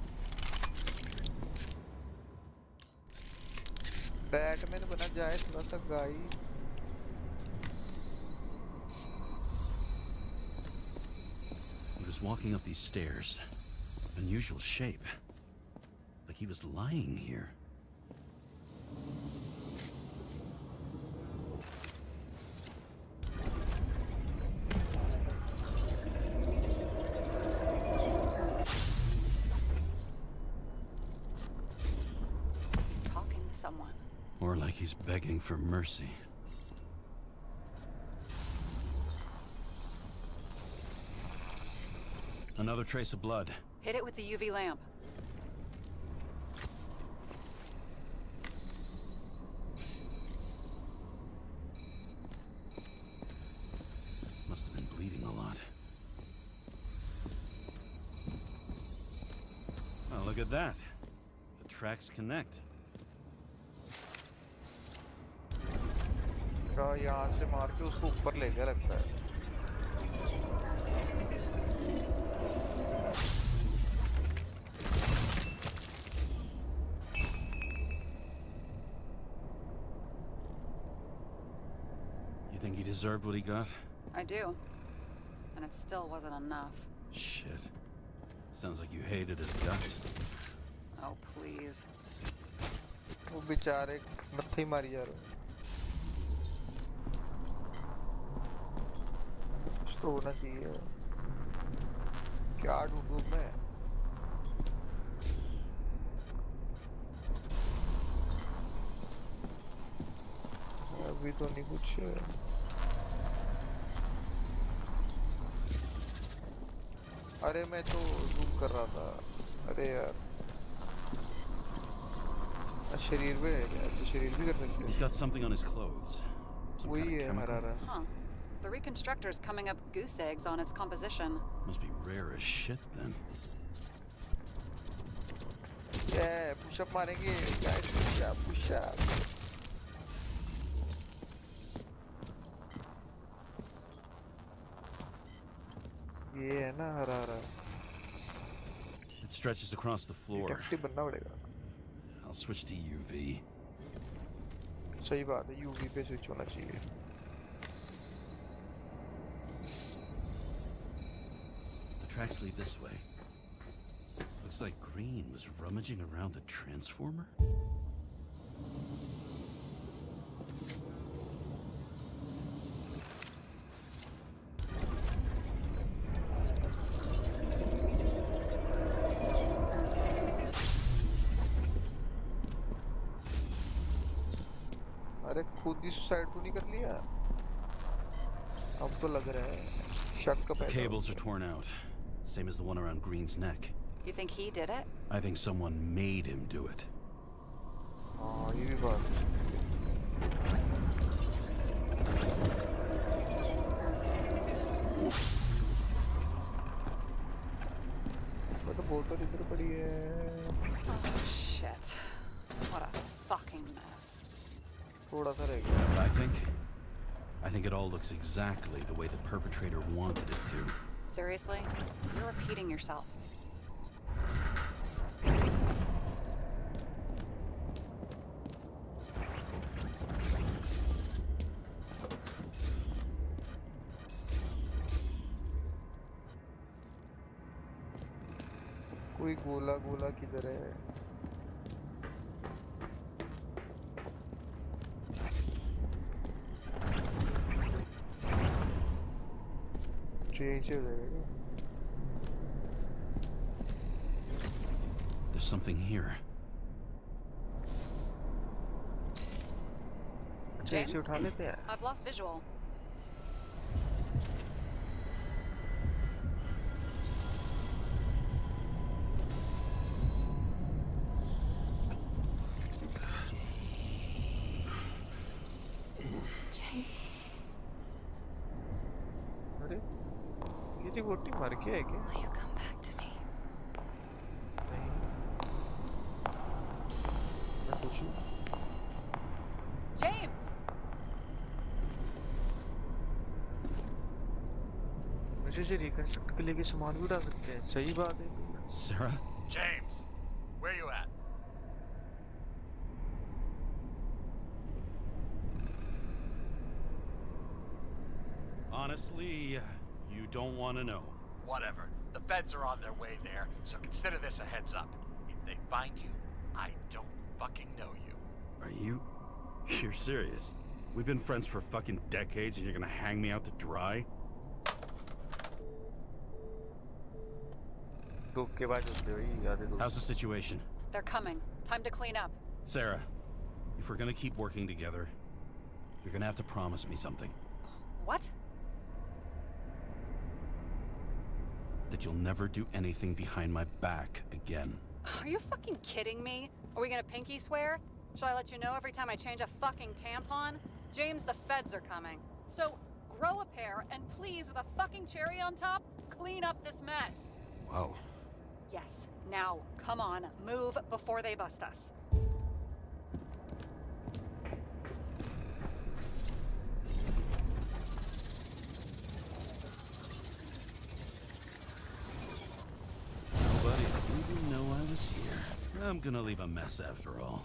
बैटमैन बना जाए थोड़ा सा गाई. He was walking up these stairs. Unusual shape. Like he was lying here. He's talking to someone. Or like he's begging for mercy. Another trace of blood. Hit it with the UV lamp. Must have been bleeding a lot. Oh, look at that. The tracks connect. यहाँ से मार के उसको ऊपर ले गया लगता है. You think he deserved what he got? I do. And it still wasn't enough. Shit. Sounds like you hated his guts. Oh, please. वो बेचारे मत्थे मारी जा रहे. कुछ तो होना चाहिए. क्या ढूंढूं मैं? अभी तो नहीं कुछ. अरे मैं तो जूम कर रहा था. अरे यार. शरीर पे है क्या? तो शरीर भी कर सकते He's हैं. got something on his clothes. Some वही kind of है chemical. हरा. Huh. The reconstructor's coming up goose eggs on its composition. Must be rare as shit then. Yeah, push up मारेंगे. Guys, push up, push up. ये है ना हरा हरा. It stretches across the floor. Detective बनना पड़ेगा. I'll switch to UV. सही बात है. यूवी पे स्विच होना चाहिए. The tracks lead this way. Looks like Green was rummaging around the transformer. अरे खुद ही सुसाइड तो नहीं कर लिया. अब तो लग रहा है शक का पैदा. Cables are torn out. same as the one around Green's neck. You think he did it? I think someone made him do it. हाँ ये भी बात है। मैं तो बोतल इधर पड़ी है। Oh shit. What a fucking mess. थोड़ा सा रह गया। I think it all looks exactly the way the perpetrator wanted it to. Seriously? You're repeating yourself. कोई गोला गोला किधर है? यहीं से हो जाएगा क्या? There's something here. अच्छा इसे उठा लेते हैं। I've lost visual. अरे ये जी वोटी मर गया है क्या? Will you come back to me? नहीं मैं खुशी James! मुझे से रिकंस्ट्रक्ट के लिए के सामान भी उठा सकते हैं। सही बात है। Sarah? James, where you at? Honestly, you don't want to know. Whatever. The feds are on their way there, so consider this a heads up. If they find you, I don't fucking know you. Are you? You're serious? We've been friends for fucking decades and you're gonna hang me out to dry? धोखेबाज होते हो भाई याद है दोस्त। How's the situation? They're coming. Time to clean up. Sarah, if we're gonna keep working together, you're gonna have to promise me something. What? That you'll never do anything behind my back again. Are you fucking kidding me? Are we gonna pinky swear? Should I let you know every time I change a fucking tampon? James, the feds are coming. So, grow a pair, and please, with a fucking cherry on top, clean up this mess. Whoa. Yes, now, come on, move before they bust us. Nobody will even know I was here. I'm gonna leave a mess after all.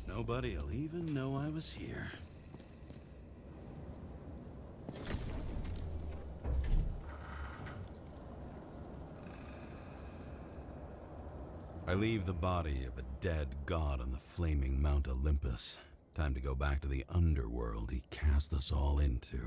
Nobody'll even know I was here. I leave the body of a dead god on the flaming Mount Olympus. Time to go back to the underworld he cast us all into.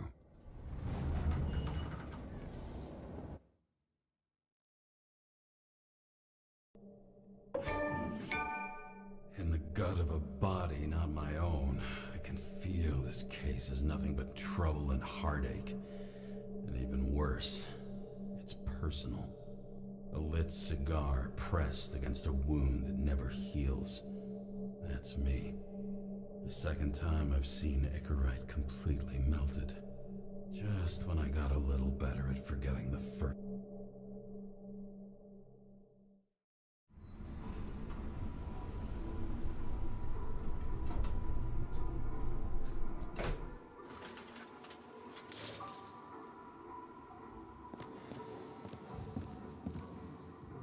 In the gut of a body not my own, I can feel this case is nothing but trouble and heartache. And even worse, it's personal. A lit cigar pressed against a wound that never heals. That's me. The second time I've seen Icarite completely melted. Just when I got a little better at forgetting the first.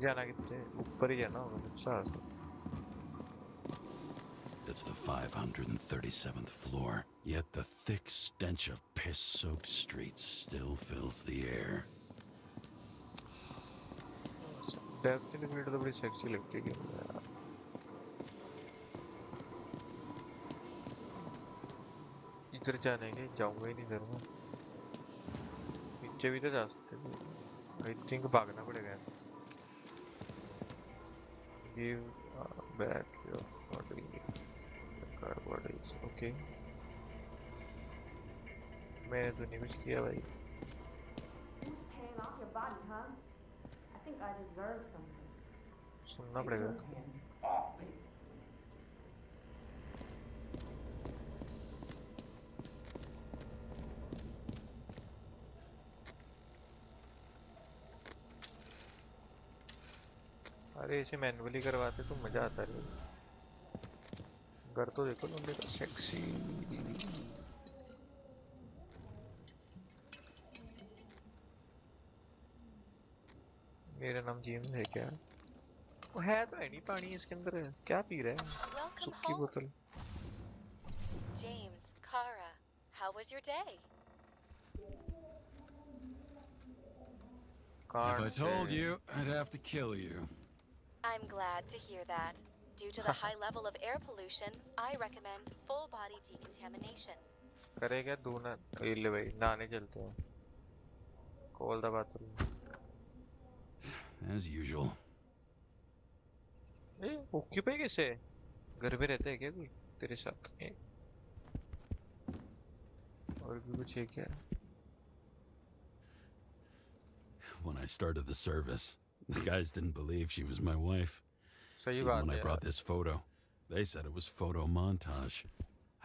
जाना कितने ऊपर ही जाना होगा मुझसे। It's the 537th floor, yet the thick stench of piss-soaked streets still fills the air. Depth infinity तो बड़ी sexy लगती है गेम में यार। इधर जाने के जाऊंगा ही नहीं इधर में। नीचे भी तो जा सकते थे। आई थिंक भागना पड़ेगा। Give back your body. The car body is okay. मैंने तो नहीं कुछ किया भाई। Who's paying off your body, huh? think I deserve something. सुनना पड़ेगा। Off me. अरे इसे मैनुअली करवाते तो मजा आता रे। घर तो देखो लंबे का सेक्सी। मेरा नाम जेम्स है क्या? वो है तो है नहीं पानी इसके अंदर। क्या पी रहा है? Welcome सुक्की home, बोतल। James Karra. How was your day? If I Can't told say. you, I'd have to kill you. I'm glad to hear that. Due to the high level of air pollution, I recommend full body decontamination. करेगा दो ना ले भाई नहाने चलते हैं। Call the bathroom. As usual. A occupy कैसे है? घर पे रहता है क्या कोई तेरे साथ? और भी कुछ है क्या? When I started the service, the guys didn't believe she was my wife. सही Even बात when है I brought यार। this photo, they said it was photo montage.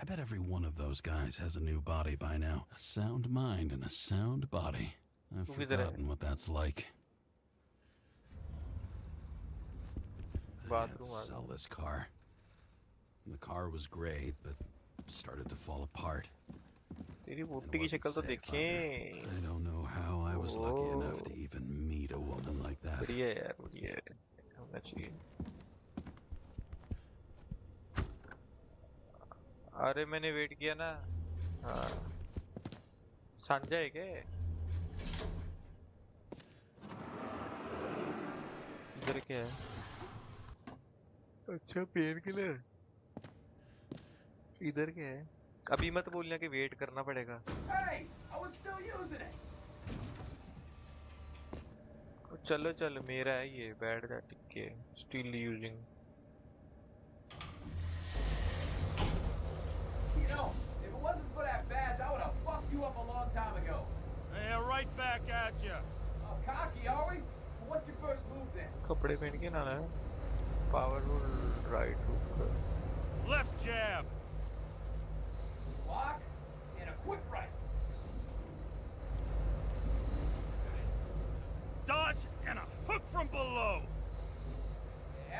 I bet every one of those guys has a new body by now. A sound mind and a sound body. I've तू किधर है? forgotten what that's like. I had to bathroom आ sell गया। this car. The car was great, but started to fall apart. तेरी It बुट्टी की wasn't शक्ल तो safe देखें। either. I don't know how I was lucky enough to even meet a woman like that. बढ़िया यार बढ़िया है। होना चाहिए। अरे मैंने वेट किया ना। हाँ सांझा है क्या? इधर क्या है? अच्छा पेन किलर। इधर क्या है? अभी मत बोलना कि वेट करना पड़ेगा। Hey, I was still using it. चलो चलो मेरा है ये बैठ जा टिक के still using. You know, if it wasn't for that badge, I would have fucked you up a long time ago. Yeah, right back at you. Oh, cocky, are we? Well, what's your first move then? कपड़े पहन के ना है। Powerful right hook. Left jab. Block and a quick right. Dodge and a hook from below.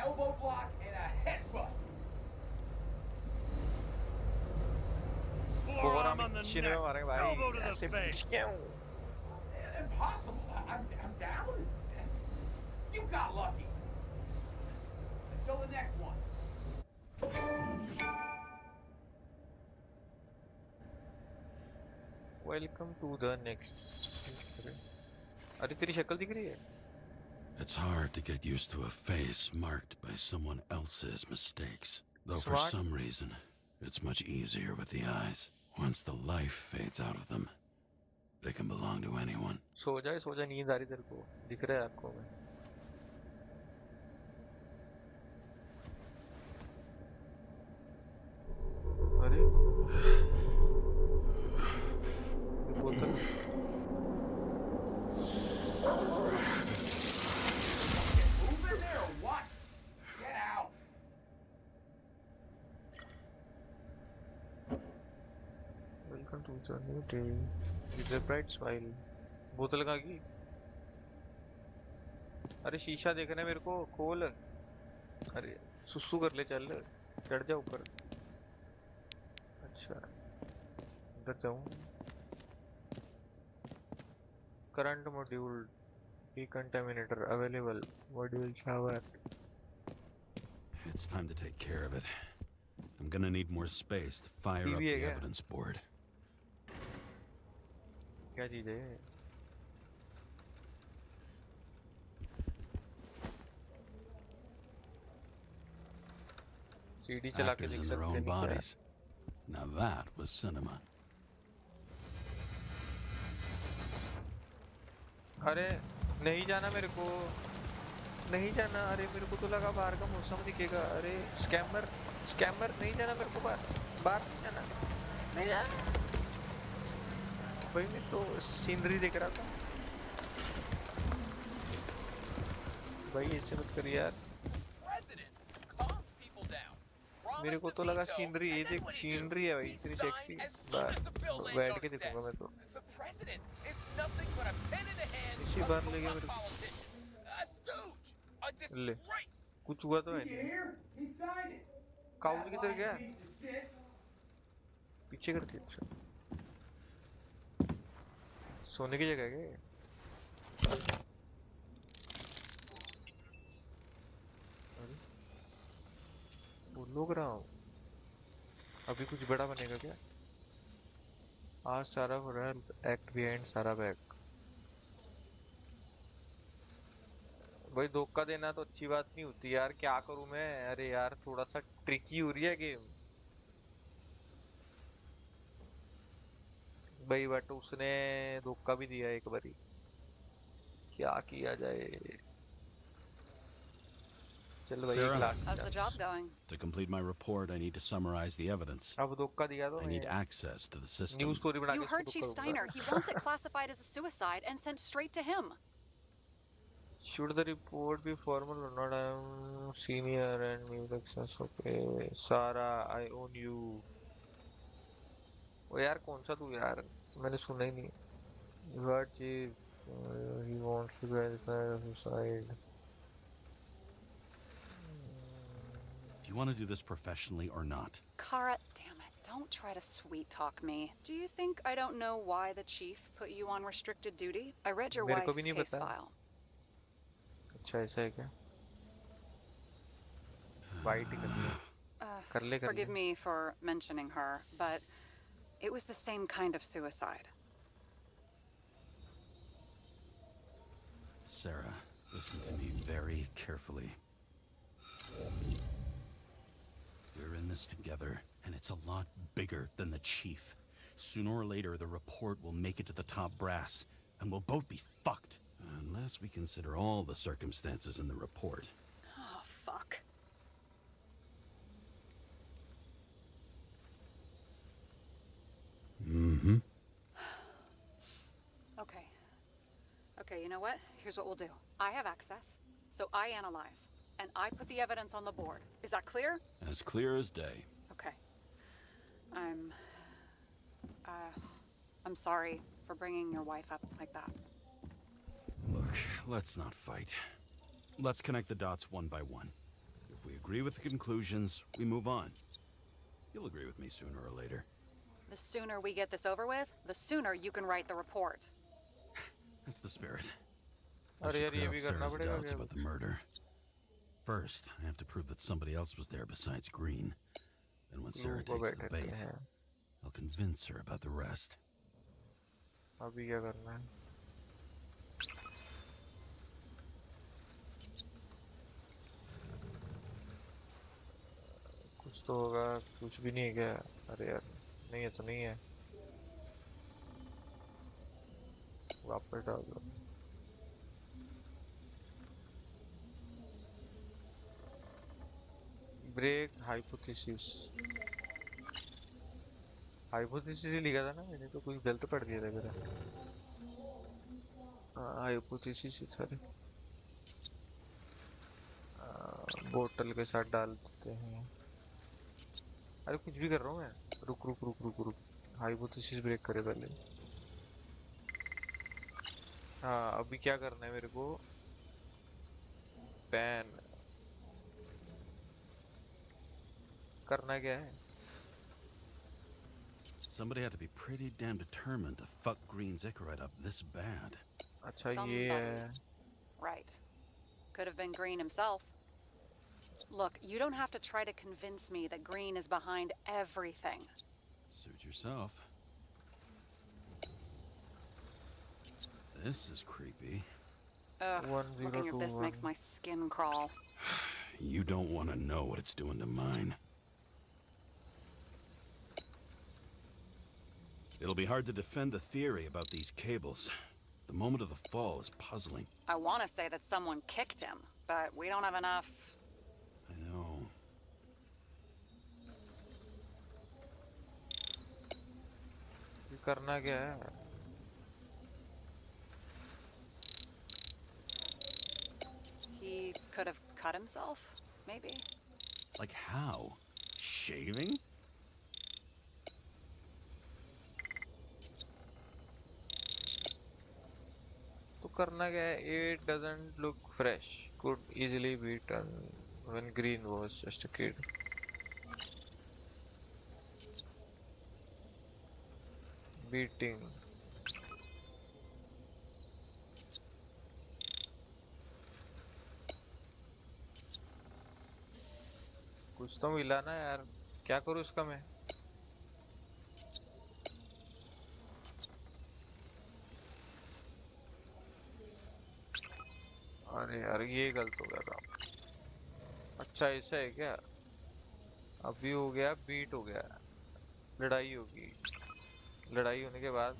Elbow block and a headbutt. Forearm on the पीछे में मारेंगे neck. भाई। Elbow to the ऐसे face. क्यों? Impossible. I'm down. You got lucky. Until the next one. Welcome to the next. अरे तेरी शक्ल दिख रही है? It's hard to get used to a face marked by someone else's mistakes. Though for Smart. some reason, it's much easier with the eyes. Once the life fades out of them, they can belong to anyone. सो जा नींद आ रही तेरे को दिख रहा है आंखों में। अरे ये बोतल Move in there or what? Get out. Welcome to the new day with a bright smile. बोतल कहाँ की? अरे शीशा देखना है मेरे को खोल। अरे सुसु कर ले चल चढ़ जा ऊपर। अच्छा अंदर जाऊं। Current module decontaminator available module shower। It's time to take care of it. I'm gonna need more space to fire up TV है the क्या? evidence board. क्या चीज है? सीडी चला के Actors देख in their सकते own नहीं क्या? bodies. Now that was cinema. अरे नहीं जाना मेरे को। नहीं जाना। अरे मेरे को तो लगा बाहर का मौसम दिखेगा। अरे स्कैमर नहीं जाना मेरे को बाहर नहीं जाना। नहीं जाना भाई मैं तो सीनरी देख रहा था। भाई ऐसे मत कर यार। President calmed people down. मेरे Promised को to तो लगा veto, सीनरी, ये and then देख what did he do? Scenery है भाई He इतनी sexy. signed as soon as the bill landed बैठ on के his देखूंगा मैं desk. तो। The president is nothing but a pen in the hands इसी of बार ले गया corrupt मेरे को। politicians. A stooge. A ले disgrace. कुछ हुआ तो है Did you नहीं। hear? He signed it. Cause That किधर lying गया? piece of shit. पीछे कर दिया। अच्छा सोने की जगह है क्या ये? अरे बोलो रहा हूँ। अभी कुछ बड़ा बनेगा क्या? आज सारा हो रहा है एक्ट बिहाइंड सारा बैक। भाई धोखा देना तो अच्छी बात नहीं होती यार, क्या करूं मैं? अरे यार थोड़ा सा ट्रिकी हो रही है गेम भाई, बट उसने धोखा भी दिया एक बारी, क्या किया जाए? चल भाई एक Sarah? Last How's the job chance. going? To complete my report, I need to summarize the evidence. अब धोखा दिया तो I need मैं access to the system. News story बना के You इसको heard Chief धोखा Steiner. He दूंगा। wants it classified as a suicide and sent straight to him. Should the report be formal or not? I'm senior and new access. Okay, Sarah, I own you. वो यार कौन सा तू यार, मैंने सुना ही नहीं। What chief? He wants to verify suicide. Do you want to do this professionally or not? Kara, damn it. Don't try to sweet talk me. Do you think I don't know why the chief put you on restricted duty? I read your मेरे को wife's भी नहीं case पता। file. अच्छा ऐसा है क्या? White ही कर ले। कर ले कर Forgive ले। me for mentioning her, but it was the same kind of suicide. Sarah, listen to me very carefully. We're in this together, and it's a lot bigger than the chief. Sooner or later, the report will make it to the top brass, and we'll both be fucked. Unless we consider all the circumstances in the report. Oh, fuck. Mm-hmm. Okay. Okay, you know what? Here's what we'll do. I have access, so I analyze, and I put the evidence on the board. Is that clear? As clear as day. Okay. I'm sorry for bringing your wife up like that. Look, let's not fight. Let's connect the dots one by one. If we agree with the conclusions, we move on. You'll agree with me sooner or later. The sooner we get this over with, the sooner you can write the report. That's the spirit. I अरे should यार clear ये up भी करना Sarah's पड़ेगा doubts क्या? about the murder. First, I have to prove that somebody else was there besides Green. Then when Sarah लोगों को takes the बैठते bait, हैं। I'll convince her about the rest. अभी क्या करना है? कुछ तो होगा, कुछ भी नहीं है क्या? अरे यार नहीं है तो नहीं है, वापस डाल दो। ब्रेक हाइपोथेसिस, हाइपोथेसिस ही लिखा था ना मैंने, तो कुछ गलत पढ़ दिया था मेरा। हाइपोथेसिस ही था रे। बोतल के साथ डाल देते हैं। अरे कुछ भी कर रहा हूँ मैं। रुक रुक रुक रुक रुक, हाइपोथेसिस ब्रेक करे पहले। हाँ अभी क्या करना है मेरे को? पैन करना क्या है? Somebody had to be pretty damn determined to fuck Green's Icarite up this bad. अच्छा ये है। Right. Could have been Green himself. Look, you don't have to try to convince me that Green is behind everything. Suit yourself. This is creepy. Ugh, looking at this 1021. makes my skin crawl. You don't want to know what it's doing to mine. It'll be hard to defend the theory about these cables. The moment of the fall is puzzling. I want to say that someone kicked him, but we don't have enough. I know. ये करना क्या है? He could have cut himself, maybe. Like how? Shaving? तो करना क्या है? It doesn't look fresh. Could easily be done when Green was just a kid. Beating. कुछ तो मिला ना यार, क्या करूँ इसका मैं? अरे यार ये गलत हो गया था। अच्छा ऐसा है क्या? अभी हो गया, बीट हो गया, लड़ाई होगी, लड़ाई होने के बाद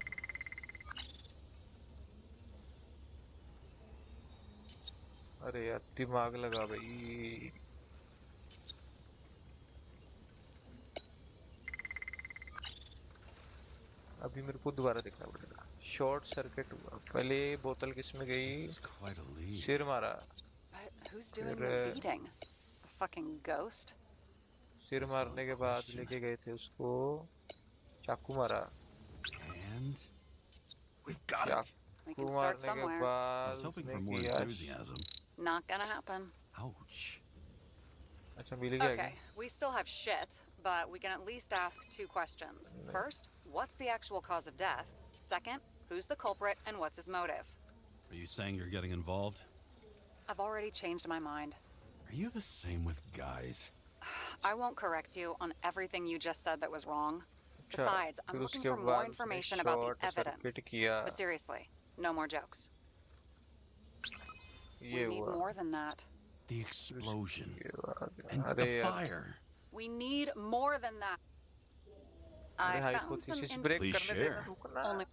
अरे यार दिमाग लगा भाई। अभी मेरे को दोबारा देखना पड़ेगा। शॉर्ट सर्किट हुआ, पहले बोतल किसमें गई, सिर मारा, But who's doing the beating? A fucking ghost? सिर मारने के बाद लेके गए थे उसको, चाकू मारा, And we've got it. We चाकू can start मारने के somewhere. I बाद was hoping for उसने more किया। enthusiasm. Not gonna happen. Ouch. अच्छा मिल गया Okay, we still have shit, but we can at least ask 2 questions. First, what's the actual cause of death? Second, who's the culprit and what's his motive? Are you saying you're getting involved? I've already changed my mind. Are you the same with guys? I won't correct you on everything you just said that was wrong. अच्छा, Besides, I'm फिर looking उसके for more बाद उसने information about short the evidence. Circuit किया, But seriously, no more jokes. ये We need हुआ। more than that. The explosion. ये बाद- And अरे the यार, fire. We need more than that. I अरे found some hypothesis break Please करने देना, share. रुकना। only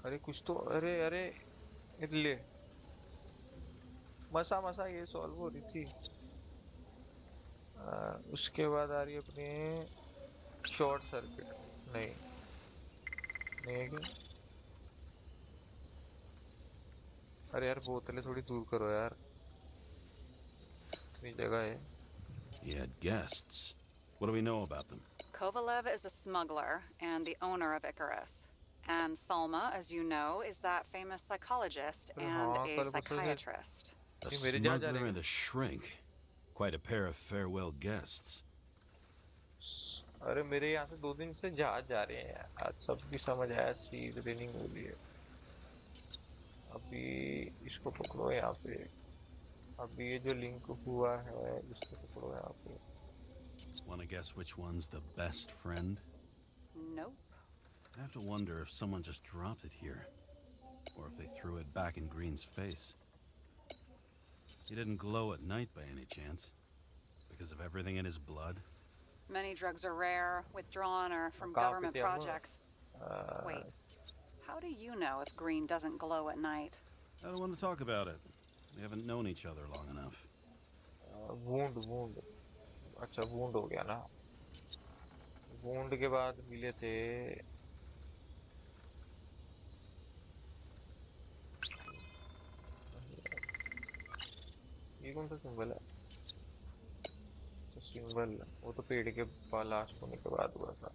अरे कुछ तो, अरे अरे ले, मसा मसा ये सॉल्व हो रही थी। उसके बाद आ रही है अपनी शॉर्ट सर्किट, नहीं नहीं है क्या? अरे यार बोतलें थोड़ी दूर करो यार, इतनी जगह है। He had guests. What do we know about them? Kovalev is a smuggler and the owner of Icarus. And Salma, as you know, is that famous psychologist and हाँ, a कल परसों से- psychiatrist. A ये मेरे जहाँ जा smuggler रहे and a shrink. Quite a pair of farewell guests. अरे मेरे यहाँ से 2 दिन से जहाज जा रहे हैं यार, आज सबकी समझ आया, सी ट्रेनिंग हो रही है। अभी इसको पकड़ो यहाँ पे, अभी ये जो लिंक हुआ है इसको पकड़ो यहाँ पे। Wanna guess which one's the best friend? Nope. I have to wonder if someone just dropped it here. Or if they threw it back in Green's face. He didn't glow at night by any chance. Because of everything in his blood. Many drugs are rare, withdrawn, or from कहाँ पे government थे हम? projects. Wait, how do you know if Green doesn't glow at night? I don't want to talk about it. We haven't known each other long enough. Wound wound, अच्छा wound हो गया ना। Wound के बाद मिले थे ये कौन सा सिंबल है? तो सिंबल वो तो पेड़ के लास्ट होने के बाद हुआ था।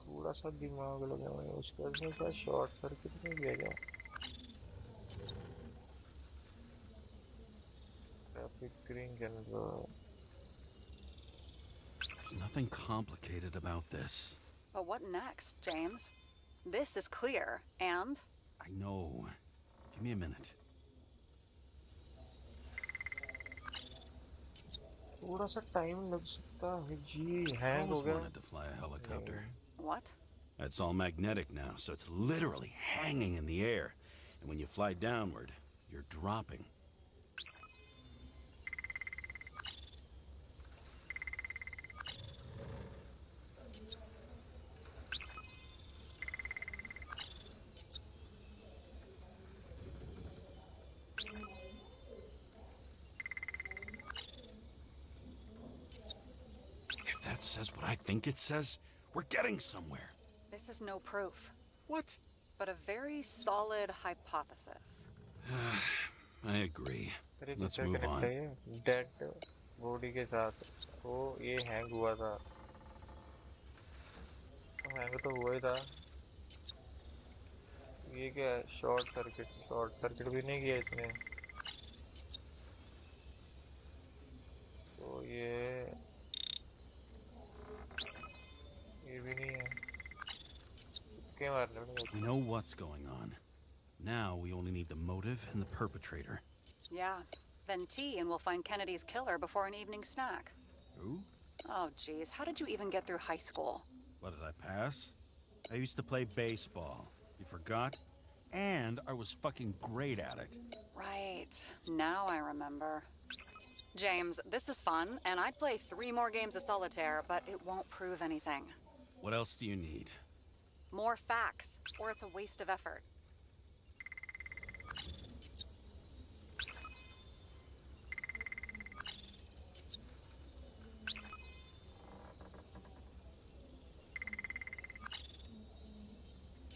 थोड़ा सा दिमाग लगा हुआ है उसके अंदर का, शॉर्ट सर्किट में गया क्या? Traffic camera. There's nothing complicated about this. But what next, James? This is clear, and I know. Give me a minute. थोड़ा सा टाइम लग सकता है जी, I हैंग हो always गया। wanted to fly a helicopter. what? It's all magnetic now, so it's literally hanging in the air. And when you fly downward, you're dropping. If that says what I think it says, we're getting somewhere. This is no proof, What? but a very solid hypothesis. I agree. अरे Let's किसका move connect on. है ये dead body के साथ? तो ये hang हुआ था, तो हैंग तो हुआ ही था। ये क्या है? शॉर्ट सर्किट भी नहीं किया इसने। तो ये भी नहीं है। क्या मारने में We know what's going on. Now we only need the motive and the perpetrator. Yeah. Then tea and we'll find Kennedy's killer before an evening snack. Who? Oh, geez. How did you even get through high school? What, did I pass? I used to play baseball. You forgot? And I was fucking great at it. Right. Now I remember. James, this is fun, and I'd play 3 more games of solitaire, but it won't prove anything. What else do you need? More facts, or it's a waste of effort.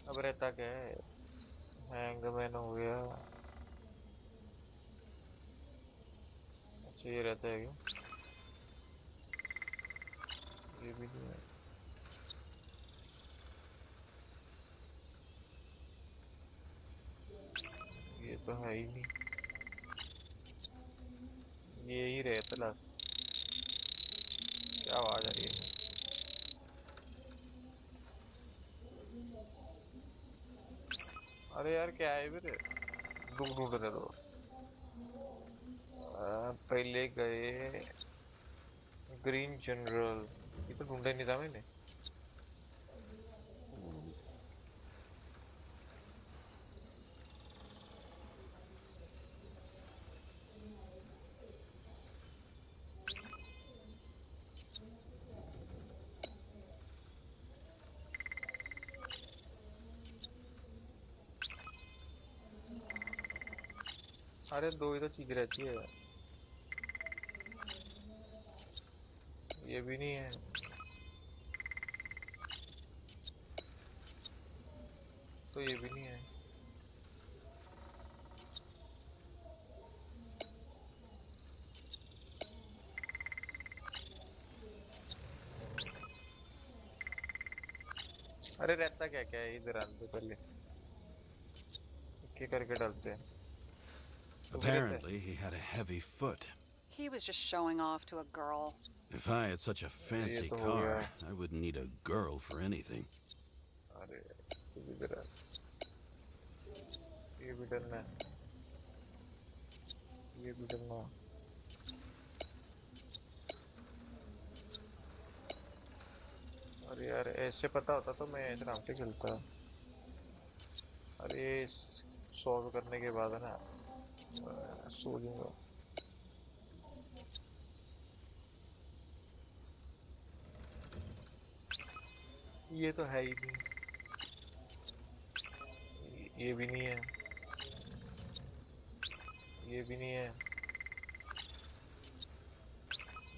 अब रहता क्या है? Hangman हो गया। अच्छा ये रहता है क्या? ये भी नहीं है। ये तो है ही नहीं। ये ही रहता लास्ट। क्या आवाज आ रही है? अरे यार क्या है फिर? ढूंढ रहे तो पहले गए ग्रीन जनरल। ये तो ढूंढा ही नहीं था मैंने। अरे 2 ही तो चीज रहती है। ये भी नहीं है। तो ये भी नहीं है। अरे रहता क्या क्या है? इधर आने दो पहले। एक करके डालते हैं। Apparently, he had a heavy foot. He was just showing off to a girl. If I had such a fancy तो हो car, गया। I wouldn't need a girl for anything. अरे इधर आ। ये भी डरना है। ये भी डरना है। अरे यार ऐसे पता होता तो मैं ऐसे आराम से खेलता। अरे सॉल्व करने के बाद है ना सो जाऊंगा। ये तो है ही नहीं। ये भी नहीं है। ये भी नहीं है।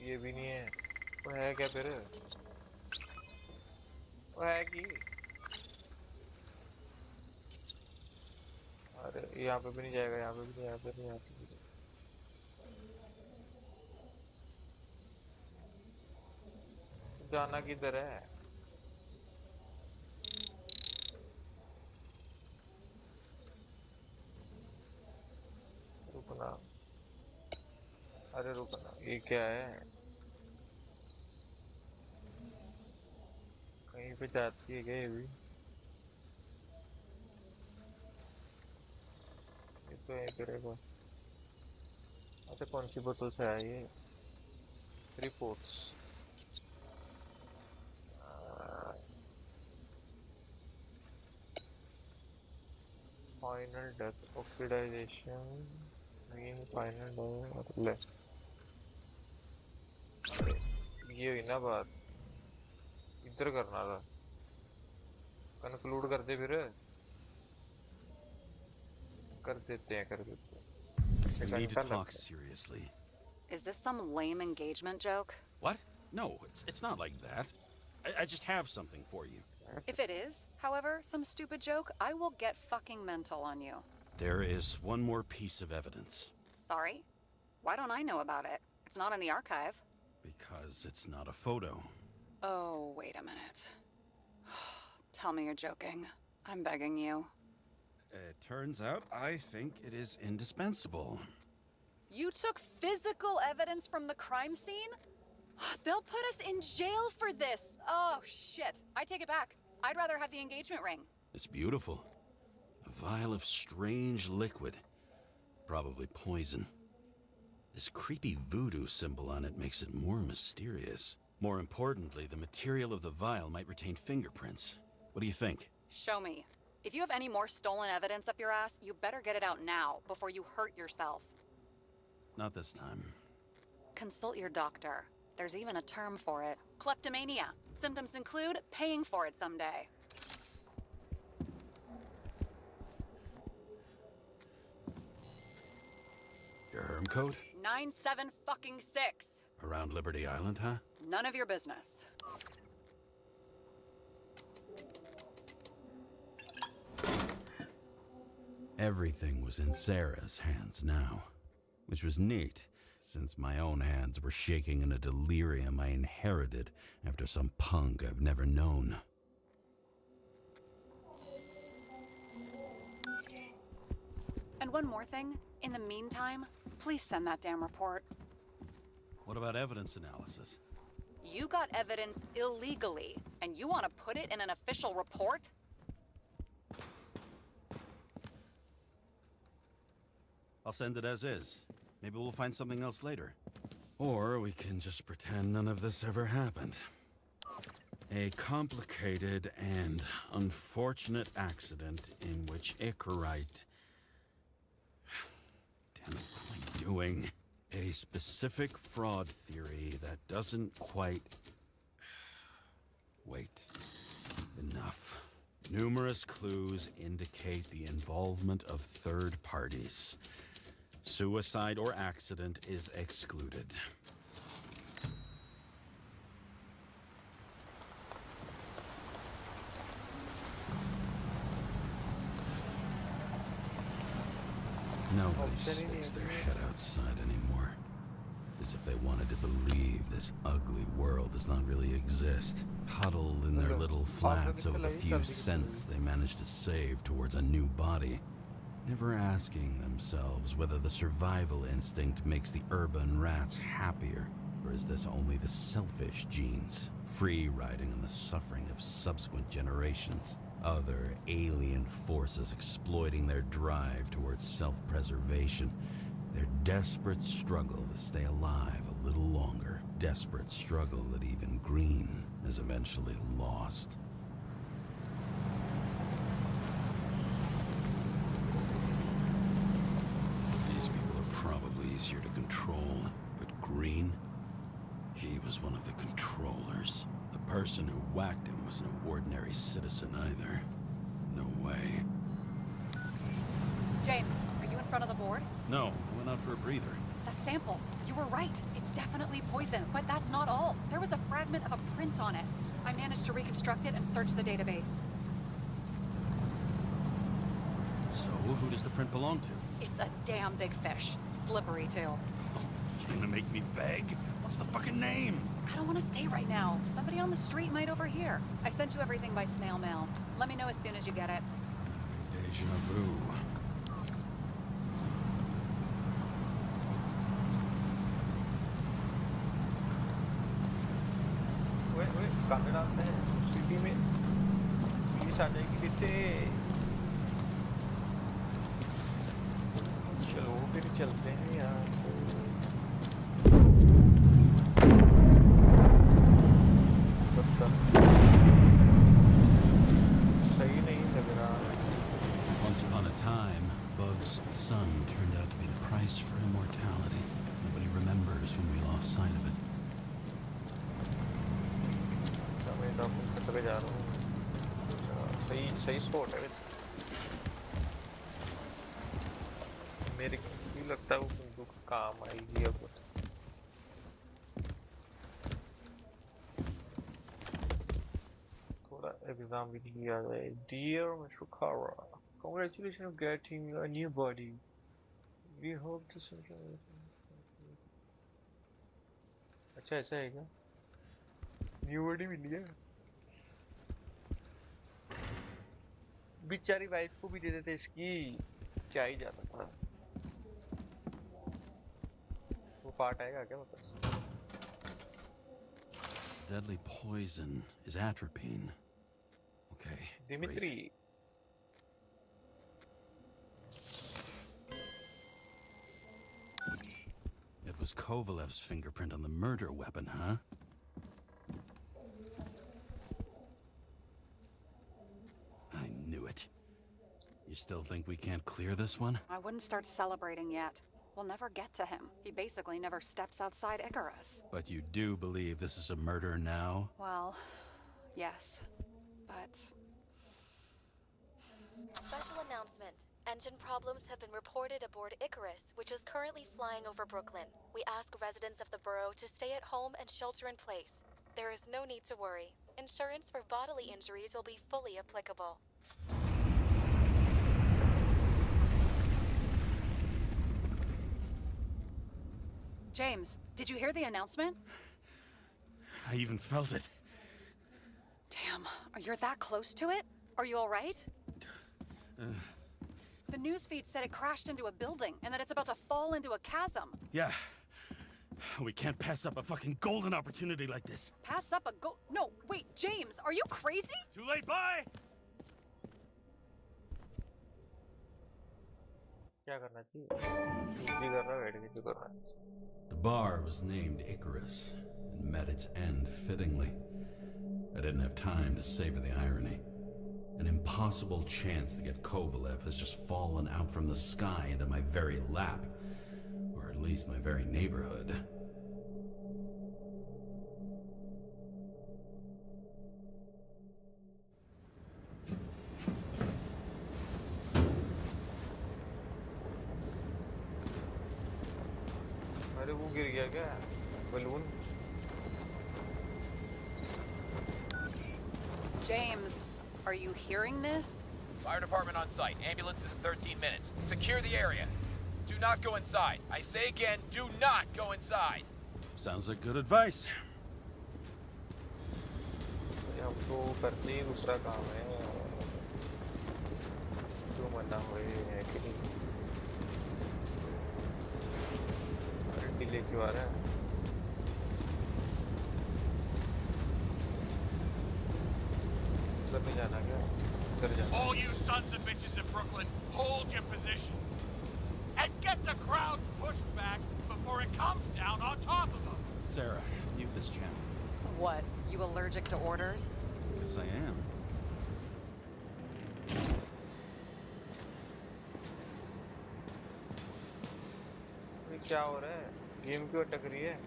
ये भी नहीं है। वो है क्या फिर? वो है कि अरे यहाँ पे भी नहीं जाएगा। यहाँ पे भी नहीं। यहाँ पे नहीं। यहाँ पे भी नहीं। जाना किधर है? रुकना। अरे रुकना। ये क्या है? कहीं पे जाती है क्या ये भी? ये तो यहीं पे रहेगा। अच्छा कौन सी बोतल से आया ये? Reports. Final death oxidisation. Final मतलब ये हुई ना बात। इधर करना था। कंक्लूड कर दे फिर। कर देते हैं। We need to talk seriously. Is this some lame engagement joke? What? No, it's not like that. I just have something for you. If it is, however, some stupid joke, I will get fucking mental on you. There is one more piece of evidence. Sorry? Why don't I know about it? It's not in the archive. Because it's not a photo. Oh, wait a minute. Tell me you're joking. I'm begging you. It turns out I think it is indispensable. You took physical evidence from the crime scene? They'll put us in jail for this! Oh, shit. I take it back. I'd rather have the engagement ring. It's beautiful. A vial of strange liquid. Probably poison. This creepy voodoo symbol on it makes it more mysterious. More importantly, the material of the vial might retain fingerprints. What do you think? Show me. If you have any more stolen evidence up your ass, you better get it out now, before you hurt yourself. Not this time. Consult your doctor. There's even a term for it. Kleptomania. Symptoms include paying for it someday. Your herm code? 97-fucking-6. Around Liberty Island, huh? None of your business. Everything was in Sarah's hands now, which was neat, since my own hands were shaking in a delirium I inherited after some punk I've never known. And one more thing. In the meantime, please send that damn report. What about evidence analysis? You got evidence illegally, and you want to put it in an official report? I'll send it as is. Maybe we'll find something else later. Or we can just pretend none of this ever happened. A complicated and unfortunate accident in which Icarite... Damn it, what am I doing? A specific fraud theory that doesn't quite... Wait. Enough. Numerous clues indicate the involvement of third parties. Suicide or accident is excluded. Nobody sticks their head outside anymore. As if they wanted to believe this ugly world does not really exist. Huddled in their little flats over the few cents they managed to save towards a new body. Never asking themselves whether the survival instinct makes the urban rats happier, or is this only the selfish genes, free riding on the suffering of subsequent generations? Other alien forces exploiting their drive towards self-preservation. Their desperate struggle to stay alive a little longer. Desperate struggle that even Green has eventually lost. These people are probably easier to control, but Green, he was one of the controllers. The person who whacked him was no ordinary citizen either. No way. James, are you in front of the board? No, I went out for a breather. That sample. You were right. It's definitely poison, but that's not all. There was a fragment of a print on it. I managed to reconstruct it and search the database. So, who does the print belong to? It's a damn big fish. Slippery, too. You're gonna make me beg? What's the fucking name? I don't want to say right now. Somebody on the street might overhear. I sent you everything by snail mail. Let me know as soon as you get it. Deja vu. वे गाने डालते हैं CD में police आ जाएगी पीछे चलो फिर चलते हैं यहाँ से सही नहीं लग रहा Once upon a time, Bug's son turned out to be the price for immortality. Nobody remembers when we lost sight of it. मैं जा रहा हूँ सही सही स्पॉट है मेरे को लगता है वो बंदूक काम आएगी अब थोड़ा एग्जाम भी नहीं आ जाए डियर मिस्टर कारा Congratulations on getting a new body. We hope this will... अच्छा ऐसा है क्या? न्यू बॉडी मिल गया? बेचारी वाइफ को भी दे देते इसकी, क्या ही जाता था। वो पार्ट आएगा क्या वापस? Deadly poison is atropine. Okay. Dimitri. Great. It was Kovalev's fingerprint on the murder weapon, huh? I knew it. You still think we can't clear this one? I wouldn't start celebrating yet. We'll never get to him. He basically never steps outside Icarus. But you do believe this is a murder now? Well, yes. But... Special announcement. Engine problems have been reported aboard Icarus, which is currently flying over Brooklyn. We ask residents of the borough to stay at home and shelter in place. There is no need to worry. Insurance for bodily injuries will be fully applicable. James, did you hear the announcement? I even felt it. Damn, you're that close to it? Are you all right? The newsfeed said it crashed into a building and that it's about to fall into a chasm. Yeah. We can't pass up a fucking golden opportunity like this. Pass up a No, wait, James, are you crazy? Too late, bye! क्या करना चाहिए? कुछ भी कर रहा है, बैठ के कर रहा है. The bar was named Icarus and met its end fittingly. I didn't have time to savor the irony. An impossible chance to get Kovalev has just fallen out from the sky into my very lap, or at least my very neighborhood. अरे वो गिर गया क्या? Balloon? James, are you hearing this? Fire department on site. Ambulances in 13 minutes. Secure the area. Do not go inside. I say again, do not go inside. Sounds like good advice. हम तो करते ही दूसरा काम है. क्यों मना हुए हैं कि नहीं? अरे डिले क्यों आ रहा है? नहीं जाना क्या? इधर जाना. All you sons of bitches in Brooklyn, hold your positions. And get the crowd pushed back before it comes down on top of them. Sarah, mute this channel. What, you allergic to orders? Yes, I am. ये क्या हो रहा है? Game क्यों अटक रही है?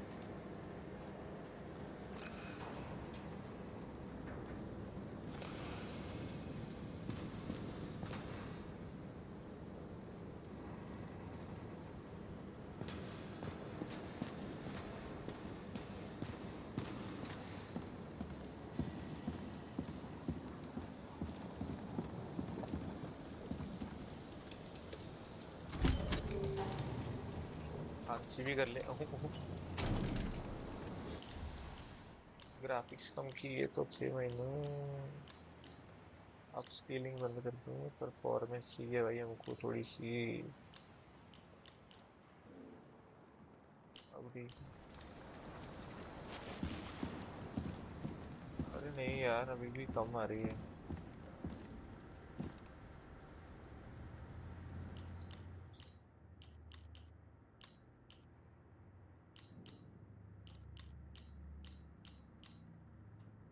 अच्छी भी कर ले. ग्राफिक्स कम किए तो 6 महीनों. अब स्केलिंग बंद कर दूँ. परफॉर्मेंस चाहिए भाई हमको थोड़ी सी. अभी अरे नहीं यार, अभी भी कम आ रही है.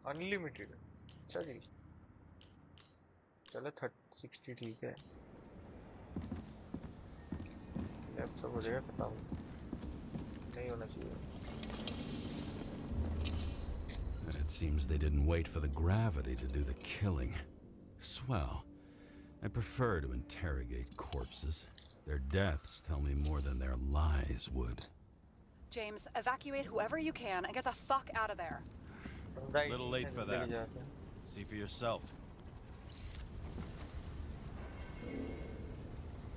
अनलिमिटेड. अच्छा जी, चलो 60 ठीक है. लैपटॉप हो जाएगा खत्म. नहीं होना चाहिए. It seems they didn't wait for the gravity to do the killing. Swell. I prefer to interrogate corpses. Their deaths tell me more than their lies would. James, evacuate whoever you can and get the fuck out of there. A little late for that. See for yourself.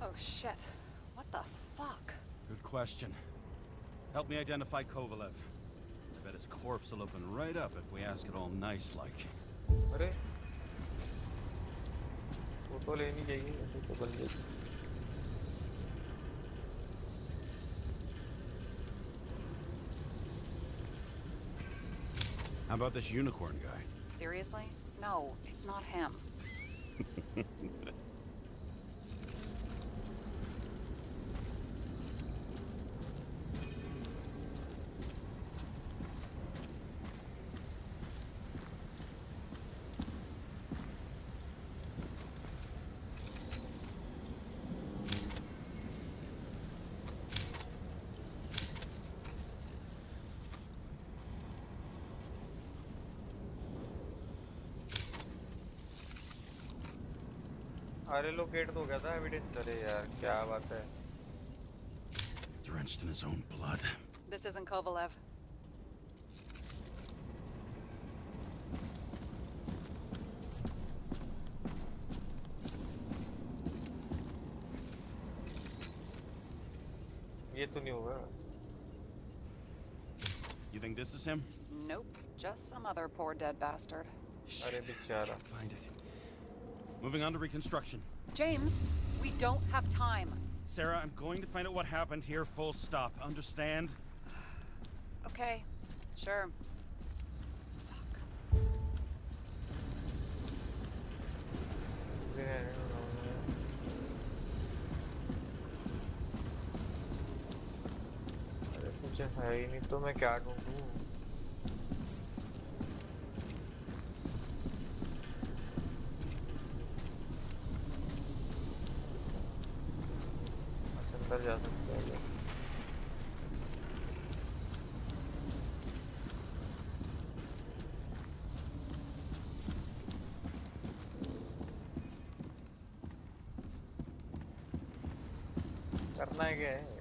Oh shit. What the fuck? Good question. Help me identify Kovalev. I bet his corpse will open right up if we ask it all nice-like. अरे photo लेनी चाहिए ऐसे तो बन जाएगी. How about this unicorn guy? Seriously? No, it's not him. अरे locate तो हो गया था एविडेंस. अरे यार क्या बात है. Drenched in his own blood. This isn't Kovalev. ये तो नहीं होगा. You think this is him? Nope, just some other poor dead bastard. अरे बेचारा. Find it. Moving on to reconstruction. James, we don't have time. Sarah, I'm going to find out what happened here, full stop. Understand? Okay, sure. Fuck. अरे कुछ है ही नहीं तो मैं क्या ढूंढूं. अंदर जा सकते हैं. करना है क्या है.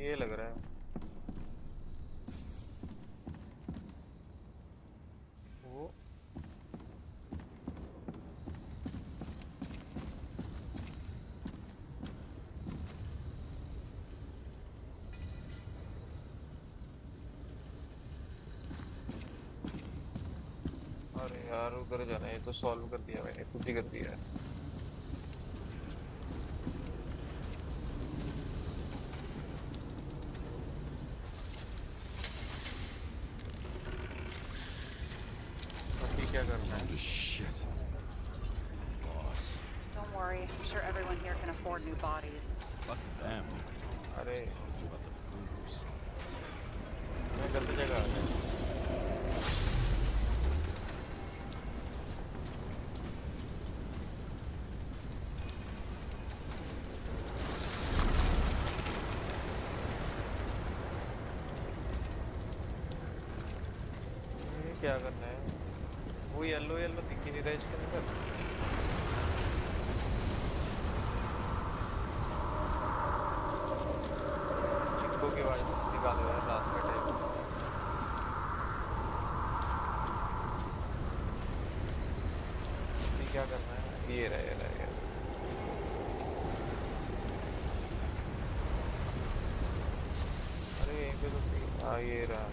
ये लग रहा है वो. अरे यार उधर जाना है. ये तो सॉल्व कर दिया मैंने, खुद ही कर दिया है. क्या करना है? Shit. Boss. Don't worry, I'm sure everyone here can afford new bodies. Fuck them. अरे Talking about the booze. मैं गलत जगह आ गया. क्या करना है? वो येलो येलो दिख ही नहीं रहा इसके अंदर. चिक्को की आवाज निकाल रहा है रात का टाइम. क्या करना है? ये रहा ये रहा ये रहा. अरे यहीं पे तो हाँ ये रहा.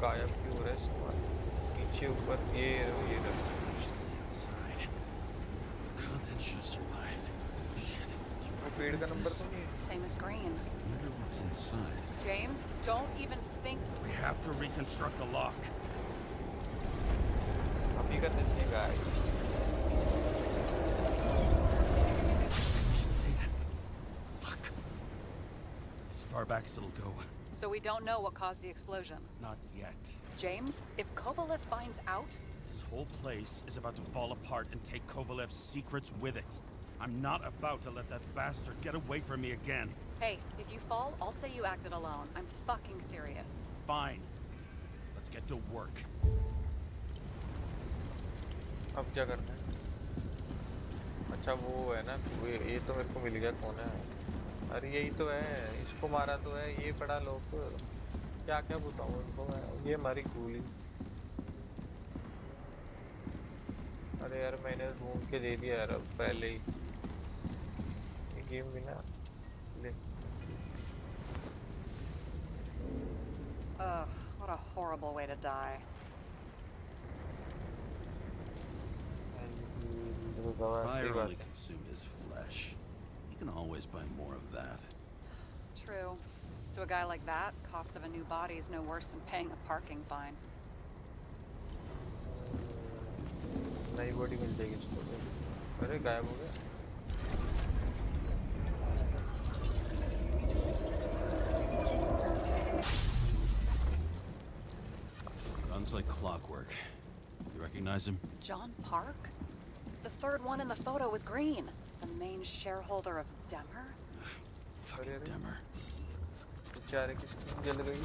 गायब क्यों हो रहा है सामान? नीचे ऊपर ये Content should survive. Shit. पेड़ का नंबर तो नहीं है. Same as green. Wonder what's inside. James, don't even think. We have to reconstruct the lock. अभी कर देते हैं guys. far back as it'll go. So we don't know what caused the explosion. Not yet. James, if Kovalev finds out... This whole place is about to fall apart and take Kovalev's secrets with it. I'm not about to let that bastard get away from me again. Hey, if you fall, I'll say you acted alone. I'm fucking serious. Fine. Let's get to work. अब क्या करना है? अच्छा वो है ना, ये तो मेरे को मिल गया कौन है? अरे यही तो है, इसको मारा तो है, ये बड़ा लोग क्या क्या बताऊँ उनको मैं, ये हमारी गोली। अरे यार मैंने ढूंढ के दे दिया यार पहले ही, ये गेम भी ना ले। Ugh, what a horrible way to die. Fire only consumed his flesh. You can always buy more of that. True. To a guy like that, cost of a new body is no worse than paying a parking fine. नई body मिल जाएगी इसको। अरे गायब हो गया। Guns like clockwork. You recognize him? John Park? The third one in the photo with Green. The main shareholder of Demmer? Fucking Demmer. बेचारे की skin जल गई।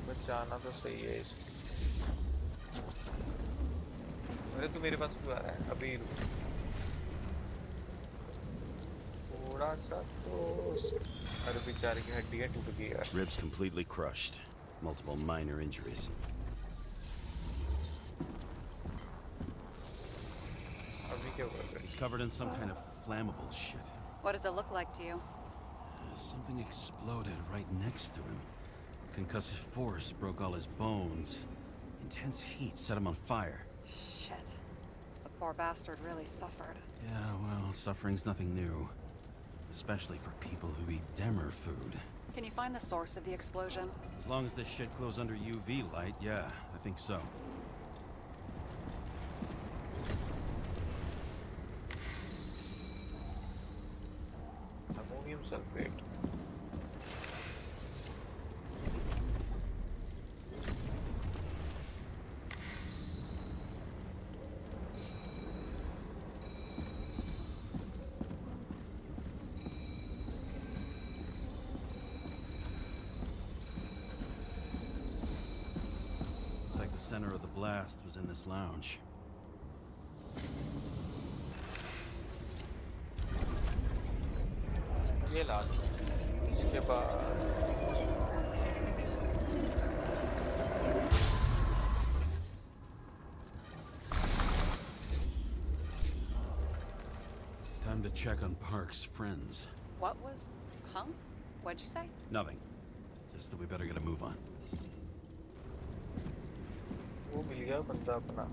बचाना तो सही है इसको। अरे तू मेरे पास क्यों आ रहा है? अभी थोड़ा सा तो अरे बेचारे की हड्डियाँ टूट गई यार। Ribs completely crushed. Multiple minor injuries. अभी क्या होगा? He's covered in some kind of flammable shit. What does it look like to you? Something exploded right next to him. Concussive force broke all his bones. Intense heat set him on fire. Shit. The poor bastard really suffered. Yeah, well, suffering's nothing new. Especially for people who eat Demmer food. Can you find the source of the explosion? As long as this shit glows under UV light, yeah, I think so. Ammonium sulfate. Looks like the center of the blast was in this lounge. ये ला दो। इसके बाद Time to check on Park's friends. What was... Huh? What'd you say? Nothing. Just that we better get a move on. वो मिल गया बंदा अपना।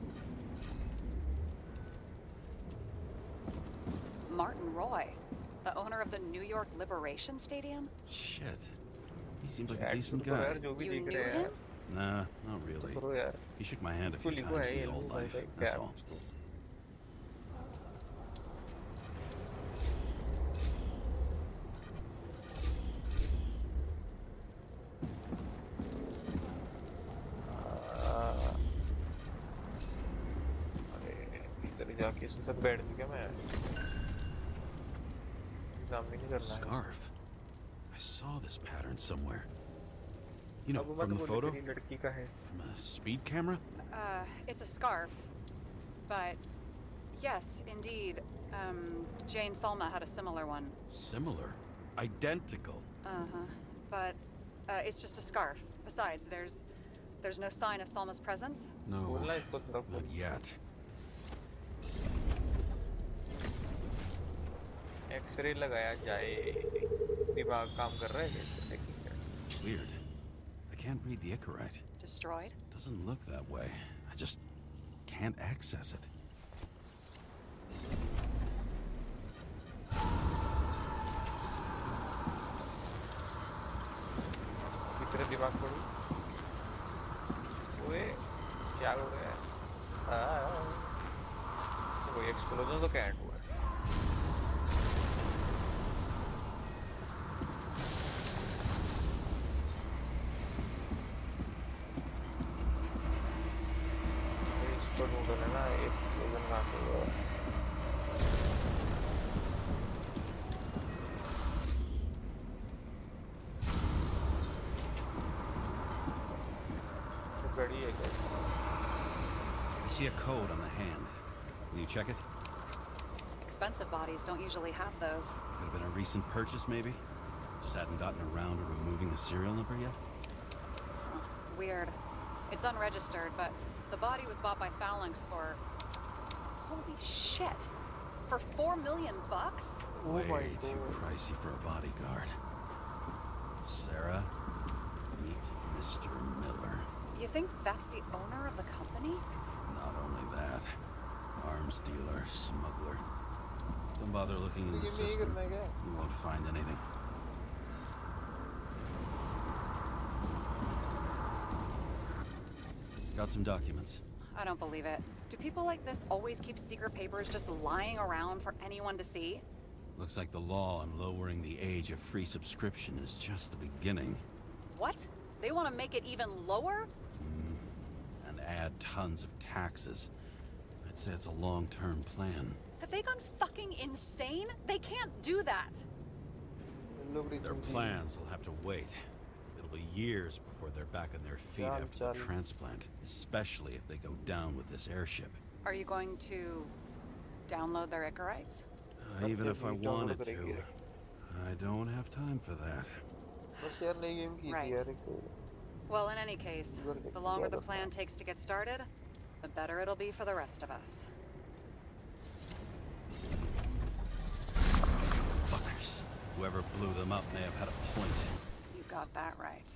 Martin Roy, the owner of the New York Liberation Stadium? Shit. He seems like a Chat decent तो यार guy. जो भी You देख knew रहे हैं। him? Nah, not really. करो यार। He shook my hand a इसको few लिखो times है in ये the old life, क्या that's है all. उसको? जाके इसके साथ बैठ गया मैं एग्जाम भी नहीं करना है Scarf. I saw this pattern somewhere. You know, अब मत from the बोलो photo? तेरी लड़की का है From a speed camera? It's a scarf. But, yes, indeed. Jane Salma had a similar one. Similar. Identical. Uh-huh. But, it's just a scarf. Besides, there's no sign of Salma's presence. No, बोलना इसको थोड़ा not yet. X ray लगाया जाए दिमाग काम कर रहा है Weird. I can't read the Icarite. Destroyed? Doesn't look that way. I just can't access it. कितने दिमाग पड़ी ओए क्या हो गया कोई एक्सप्लोजन तो कैंट हुआ है इसको ढूंढ लेना एक रीजन कहाँ पे है गड़ी है क्या I see a code on the hand. Will you check it? Expensive bodies don't usually have those. Could have been a recent purchase, maybe? Just hadn't gotten around to removing the serial number yet? Weird. It's unregistered, but the body was bought by Phalanx for... Holy shit! For $4 million bucks? Oh my Way too God. pricey for a bodyguard. Sarah, meet Mr. Miller. You think that's the owner of the company? Not only that, arms dealer, smuggler. Don't bother looking in the लेकिन ये system. करना क्या You won't find anything. Got some documents. I don't believe it. Do people like this always keep secret papers just lying around for anyone to see? Looks like the law on lowering the age of free subscription is just the beginning. What? They want to make it even lower? And add tons of taxes. I'd say it's a long-term plan. Have they gone fucking insane? They can't do that. Their plans will have to wait. It'll be years before they're back on their feet Chal, after the chal. transplant, especially if they go down with this airship. Are you going to download their Icarites? Even if I Definitely download wanted to, करेंगे। I don't have time for that. बस यार नई game की थी Right. यार एक Well, in any case, the longer the plan takes to get started, the better it'll be for the rest of us. Fuckers. Whoever blew them up may have had a point. You got that right.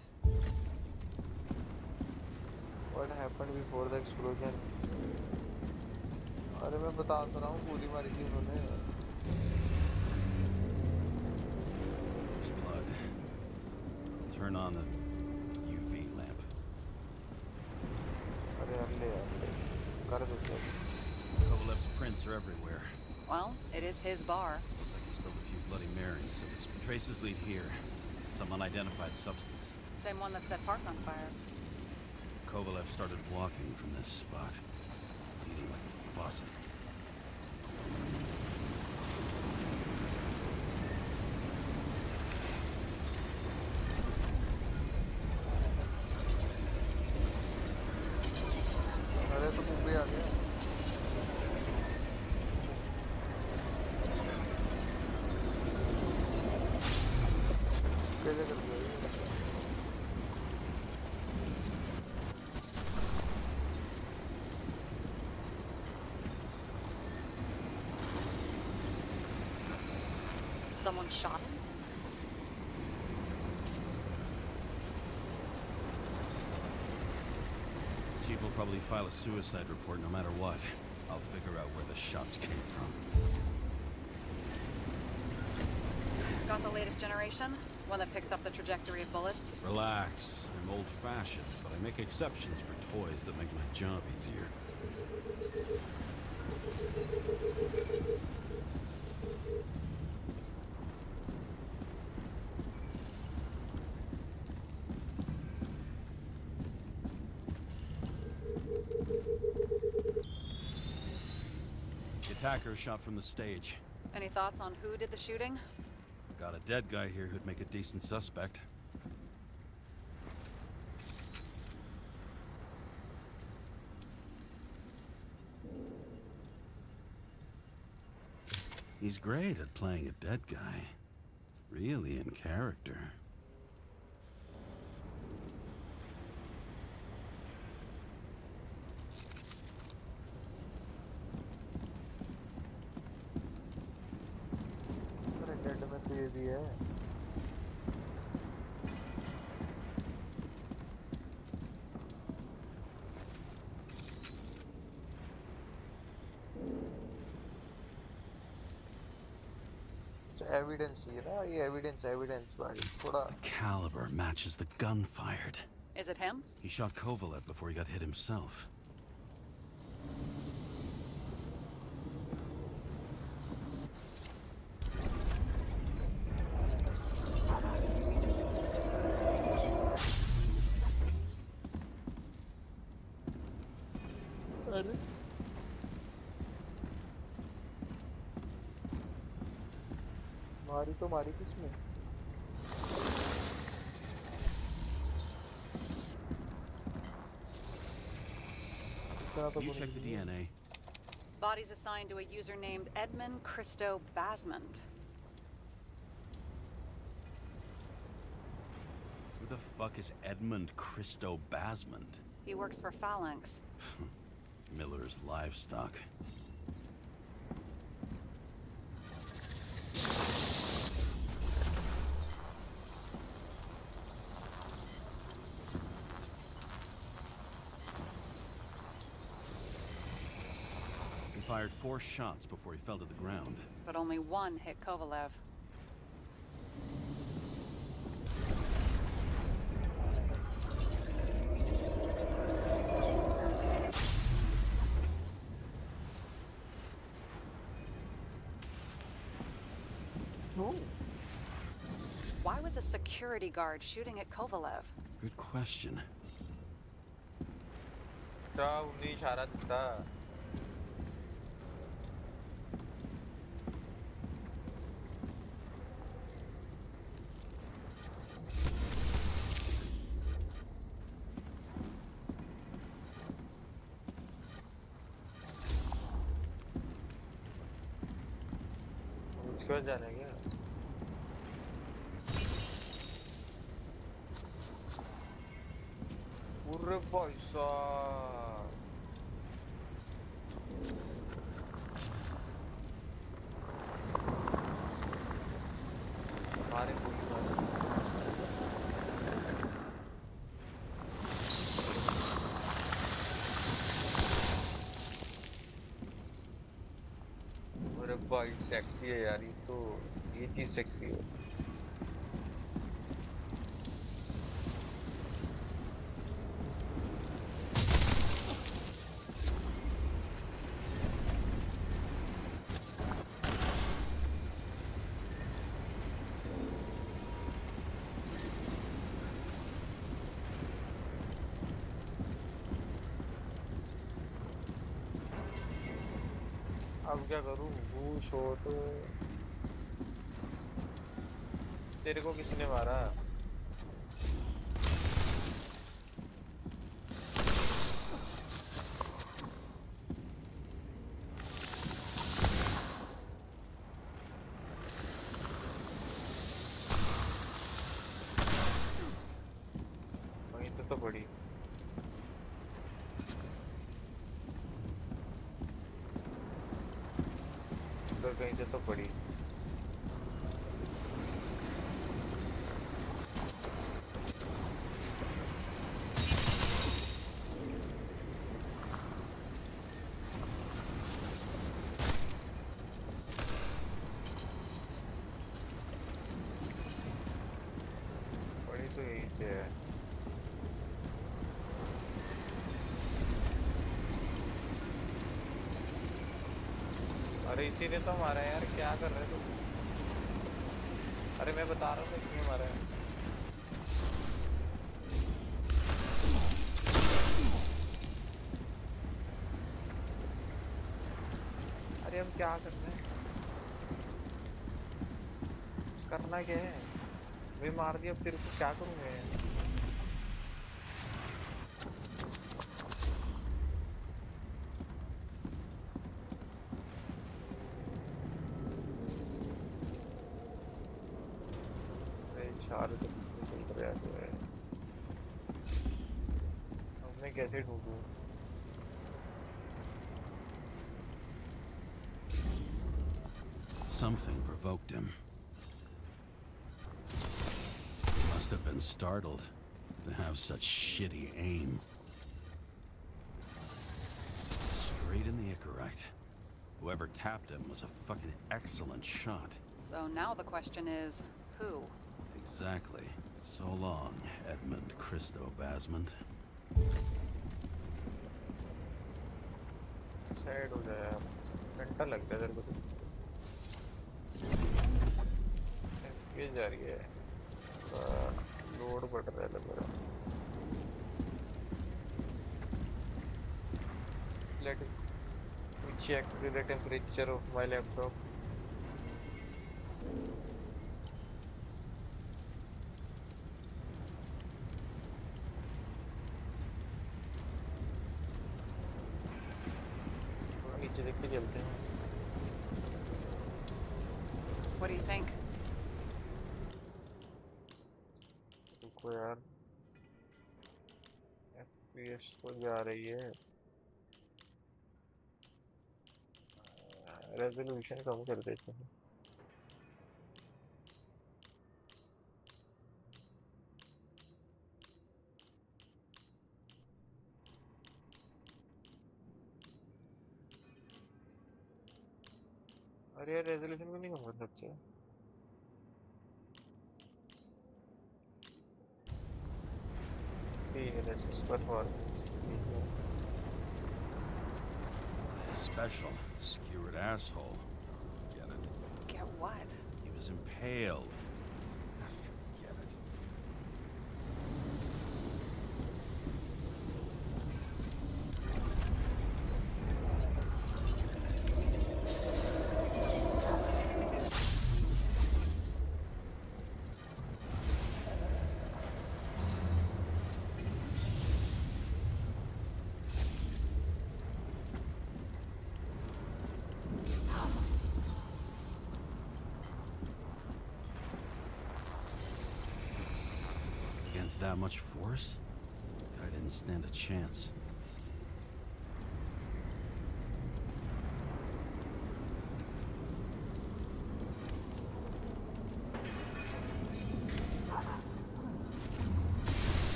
What happened before the explosion? अरे मैं बता तो रहा हूँ पूरी मारी थी उन्होंने There's blood. I'll turn on the UV lamp. अरे यार ले कर दो क्या Kovalev's prints are everywhere. Well, it is his bar. Looks like he spilled a few Bloody Marys, so his traces lead here. Some unidentified substance. Same one that set Park on fire. Kovalev started walking from this spot, bleeding like a faucet. अरे तो मुंबई आ गया कैसे कर दिया ये? Someone shot him? Chief will probably file a suicide report no matter what. I'll figure out where the shots came from. Got the latest generation? One that picks up the trajectory of bullets? Relax. I'm old-fashioned, but I make exceptions for toys that make my job easier. The attacker shot from the stage. Any thoughts on who did the shooting? Got a dead guy here who'd make a decent suspect. He's great at playing a dead guy. Really in character. अरे dead में तो ये भी है evidence चाहिए ना ये evidence भाई थोड़ा The caliber matches the gun fired. Is it him? He shot Kovalev before he got hit himself. अरे मारी किसने? इतना तो You बुरी check the नहीं है। DNA. Body's assigned to a user named Edmund Christo Basmond. Who the fuck is Edmund Christo Basmond? He works for Phalanx. Miller's livestock. He fired 4 shots before he fell to the ground. But only one hit Kovalev. Why was a security guard shooting at Kovalev? Good question. अच्छा उन्हें इशारा दिया। उसके जाने क्या? पूरे पैसा हमारे अरे भाई सेक्सी है यार ये चीज सेक्सी है। अब क्या करूं? वो शॉट तेरे को किसने मारा? वहीं तो पड़ी। तो कहीं से तो पड़ी। पड़ी तो यहीं से है। अरे इसी ने तो मारा है यार, क्या कर रहे हो तुम? अरे मैं बता रहा हूँ इसने मारा है। अरे हम क्या करना है? करना क्या है? मैं मार दिया, अब तेरे को क्या करूँ मैं? मैं कैसे ढूंढूं? Something provoked him. Must have been startled to have such shitty aim. Straight in the Icarite. Whoever tapped him was a fucking excellent shot. So now the question is, who? Exactly. So long, Edmund Christo Basmond. Side हो जाए यार, घंटा लगता है तेरे को। ये जा रही है, लोड बढ़ रहा है लग रहा है। Let me check the temperature of my laptop. देख के चलते हैं। What do you think? रुको यार, FPS तो जा रही है, रेजोल्यूशन कम कर देते हैं। अरे यार रेजोल्यूशन को नहीं कम कर सकते। ठीक है, let's just performance। ठीक है। Special, skewered asshole. Get it? Get what? He was impaled. Forget it. Against that much force? I didn't stand a chance.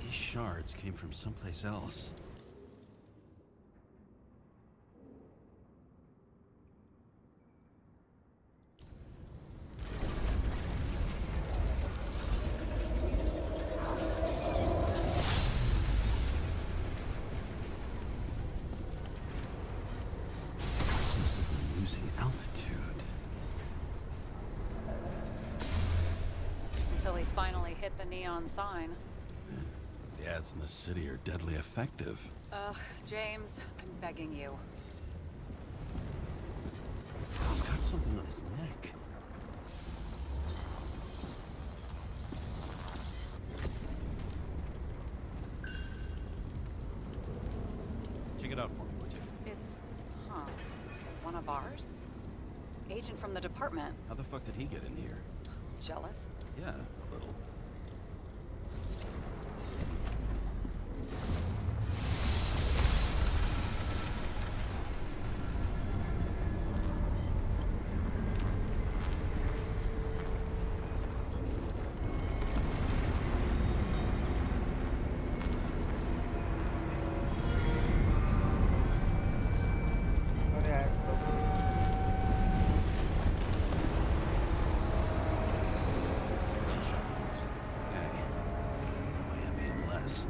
These shards came from someplace else. This must have been losing altitude. Until he finally hit the neon sign. The ads in the city are deadly effective. Ugh, James, I'm begging you. He's got something on his neck. Check it out for me, would you? It's, one of ours? Agent from the department. How the fuck did he get in here? Jealous? Yeah, a little. अरे यार Gunshot wounds. Okay. Now I am being less.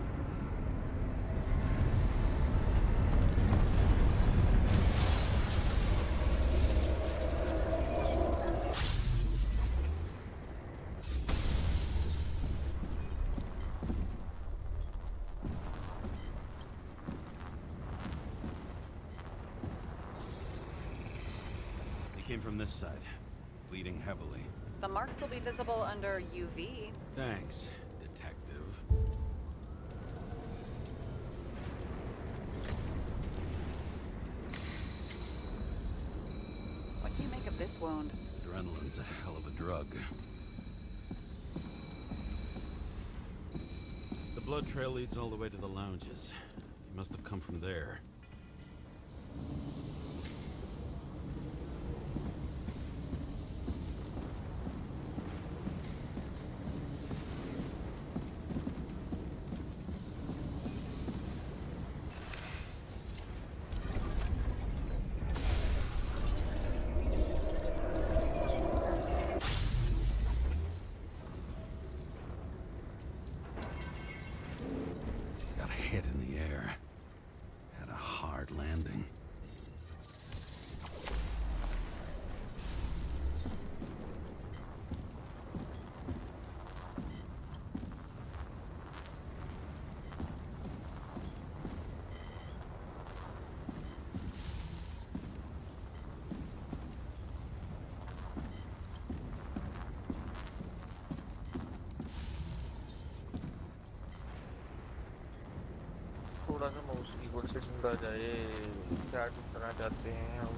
They came from this side, bleeding heavily. The marks will be visible under UV. Thanks, detective. What do you make of this wound? Adrenaline's a hell of a drug. The blood trail leads all the way to the lounges. He must have come from there. Got a hit in the air. Had a थोड़ा सा mouse keyboard से ढूंढा जाए, क्या ढूंढना चाहते हैं हम।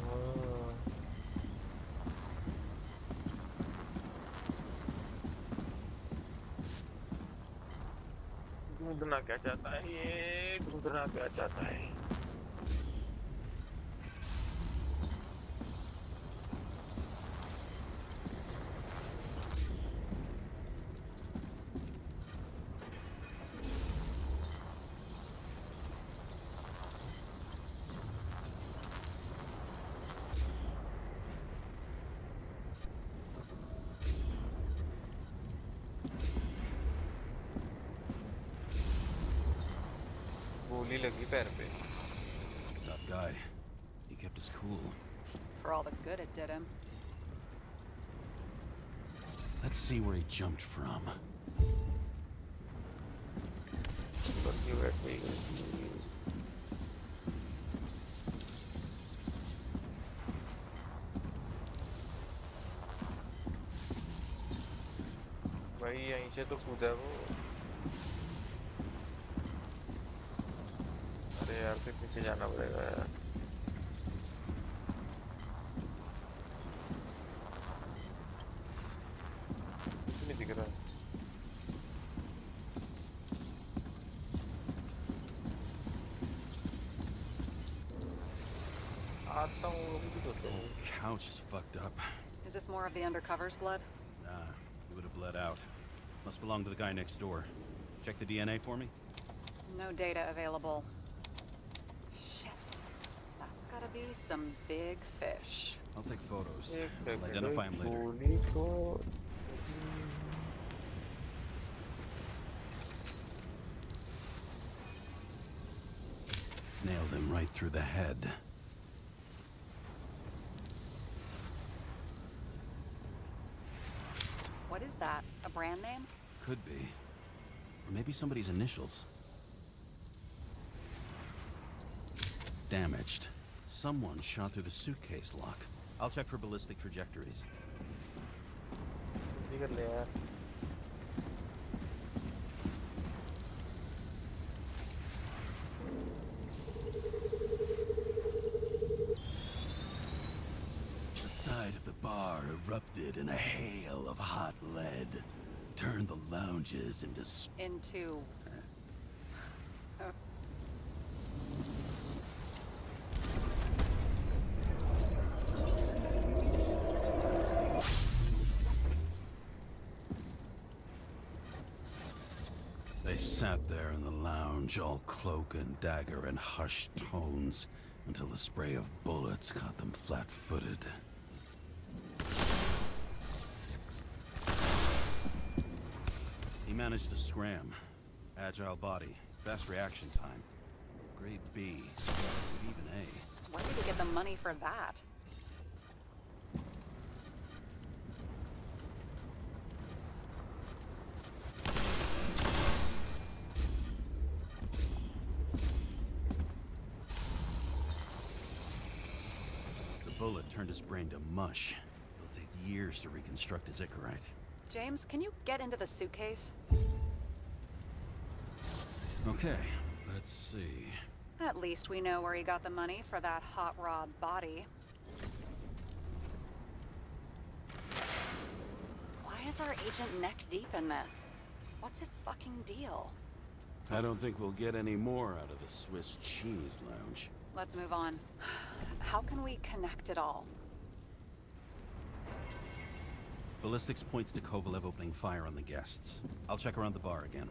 ढूंढना क्या चाहता है ये, ढूंढना क्या चाहता है। गोली लगी पैर पे। Tough guy. He kept his cool. For all the good it did him. Let's see where he jumped from. बंदी बैठी है। भाई यहीं से तो कूदा वो। अरे यार फिर पीछे जाना पड़ेगा यार। कुछ नहीं दिख रहा। आता हूँ अभी भी सोता हूँ। Couch is fucked up. Is this more of the undercover's blood? Nah, he would have bled out. Must belong to the guy next door. Check the DNA for me. No data available. Shit. That's gotta be some big fish. I'll take photos. एक I'll identify him later. गोली को Nailed him right through the head. What is that? A brand name? Could be. Or maybe somebody's initials. Damaged. Someone shot through the suitcase lock. I'll check for ballistic trajectories. जल्दी कर ले यार। The side of the bar erupted in a hail of hot lead, turned the lounges into Into... They sat there in the lounge, all cloak and dagger and hushed tones, until the spray of bullets caught them flat-footed. He managed to scram. Agile body, fast reaction time. Grade B, even A. Where did he get the money for that? The bullet turned his brain to mush. It'll take years to reconstruct his Icarite. James, can you get into the suitcase? Okay, let's see. At least we know where he got the money for that hot rod body. Why is our agent neck deep in this? What's his fucking deal? I don't think we'll get any more out of the Swiss cheese lounge. Let's move on. How can we connect it all? Ballistics points to Kovalev opening fire on the guests. I'll check around the bar again.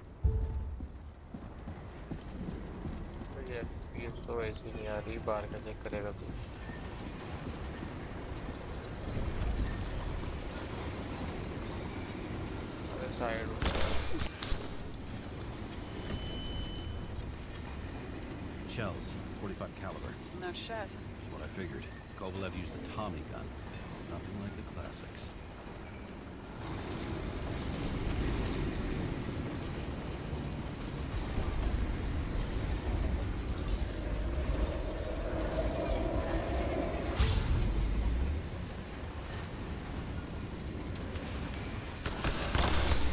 ये FPS तो ऐसी नहीं आ रही, बाहर का check करेगा तू। अरे side Shells, 45 caliber. No shit. That's what I figured. Kovalev used the Tommy gun. Nothing like the classics.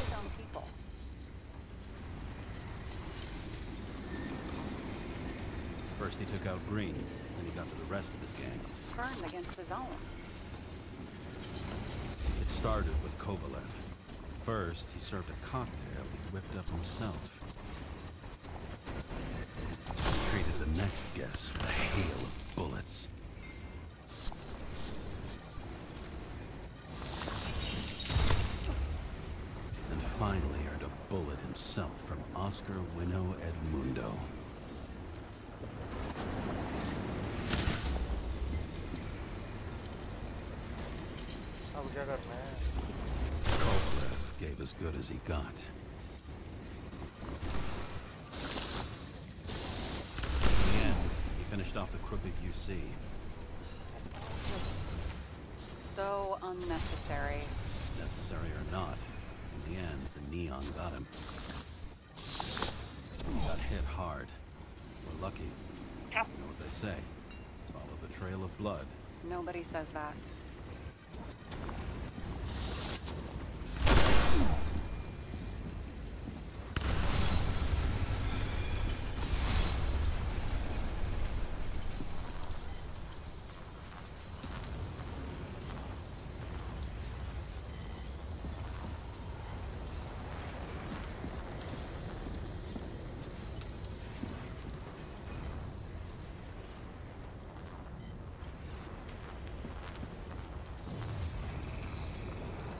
His own people. First he took out Green, then he got to the rest of his gang. Turned against his own. It started with Kovalev. First, he served a cocktail he whipped up himself. He treated the next guest with a hail of bullets. And finally earned a bullet himself from Oscar Winnow Edmundo. अब क्या करना है? Kovalev gave as good as he got. In the end, he finished off the crooked UC. Just so unnecessary. Necessary or not, in the end, the neon got him. He got hit hard. We're lucky. You know what they say. Follow the trail of blood. Nobody says that.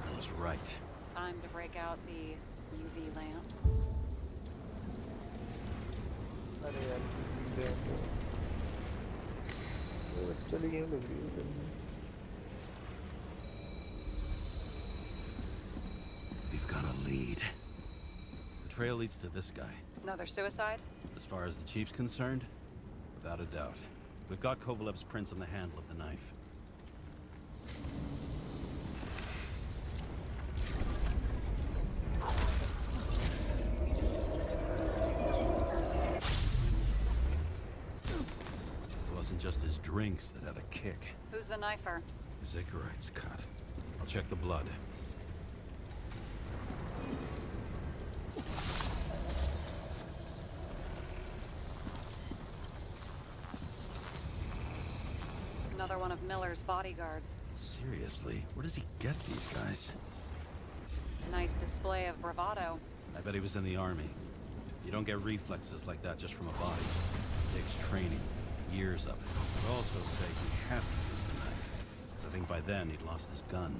I was right. Time to break out the UV lamp. अरे यार चली गई लग रही है We've got a lead. The trail leads to this guy. Another suicide? As far as the chief's concerned, without a doubt. We've got Kovalev's prints on the handle of the knife. It wasn't just his drinks that had a kick. Who's the knifer? Zikarite's cut. I'll check the blood. Another one of Miller's bodyguards. Seriously, where does he get these guys? Nice display of bravado. I bet he was in the army. You don't get reflexes like that just from a body. It takes training, years of it. I'd also say he had to use the knife, because I think by then he'd lost his gun.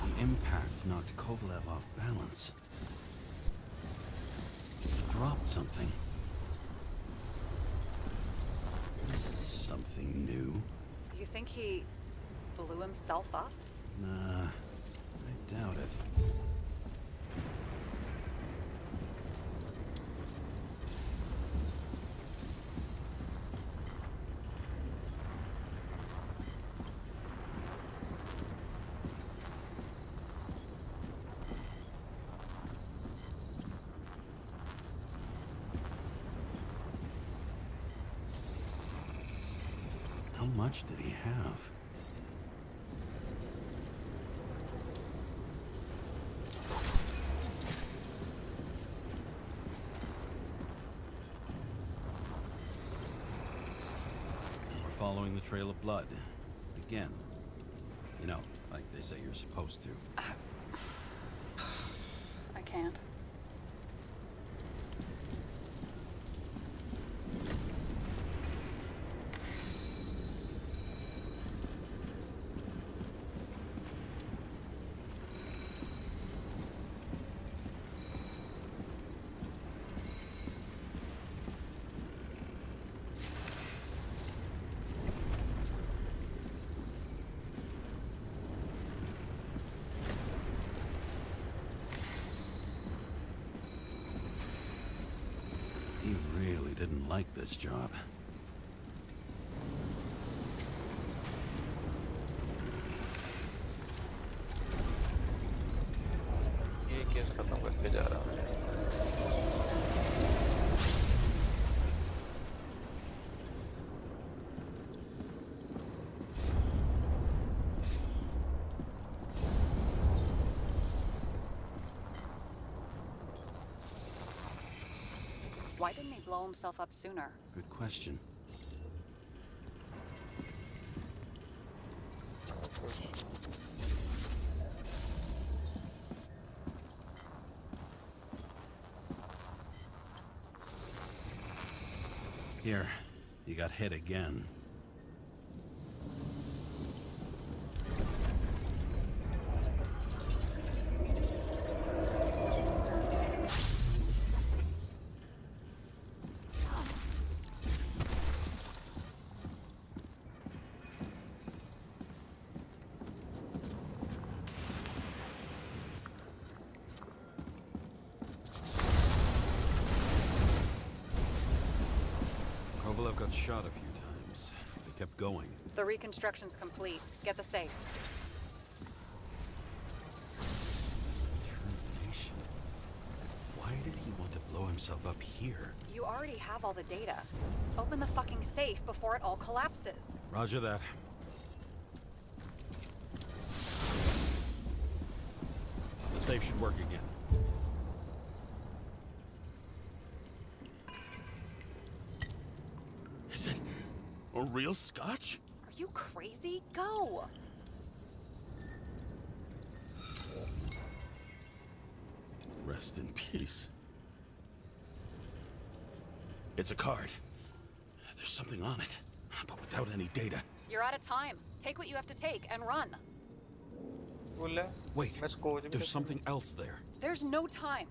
The impact knocked Kovalev off balance. He dropped something. This is something new. You think he blew himself up? Nah, I doubt it. How much did he have? We're following the trail of blood. Again. You know, like they say you're supposed to. I can't. He really didn't like this job. ये case खत्म करके जा रहा हूँ Why didn't he blow himself up sooner? Good question. Here, you got hit again. Kovalev got shot a few times. They kept going. The reconstruction's complete. Get the safe. Determination. Why did he want to blow himself up here? You already have all the data. Open the fucking safe before it all collapses. Roger that. The safe should work again. Is it a real scotch? Are you crazy? Go! Rest in peace. It's a card. There's something on it, but without any data. You're out of time. Take what you have to take and run. बोला Wait, मैं score there's something else there. There's no time.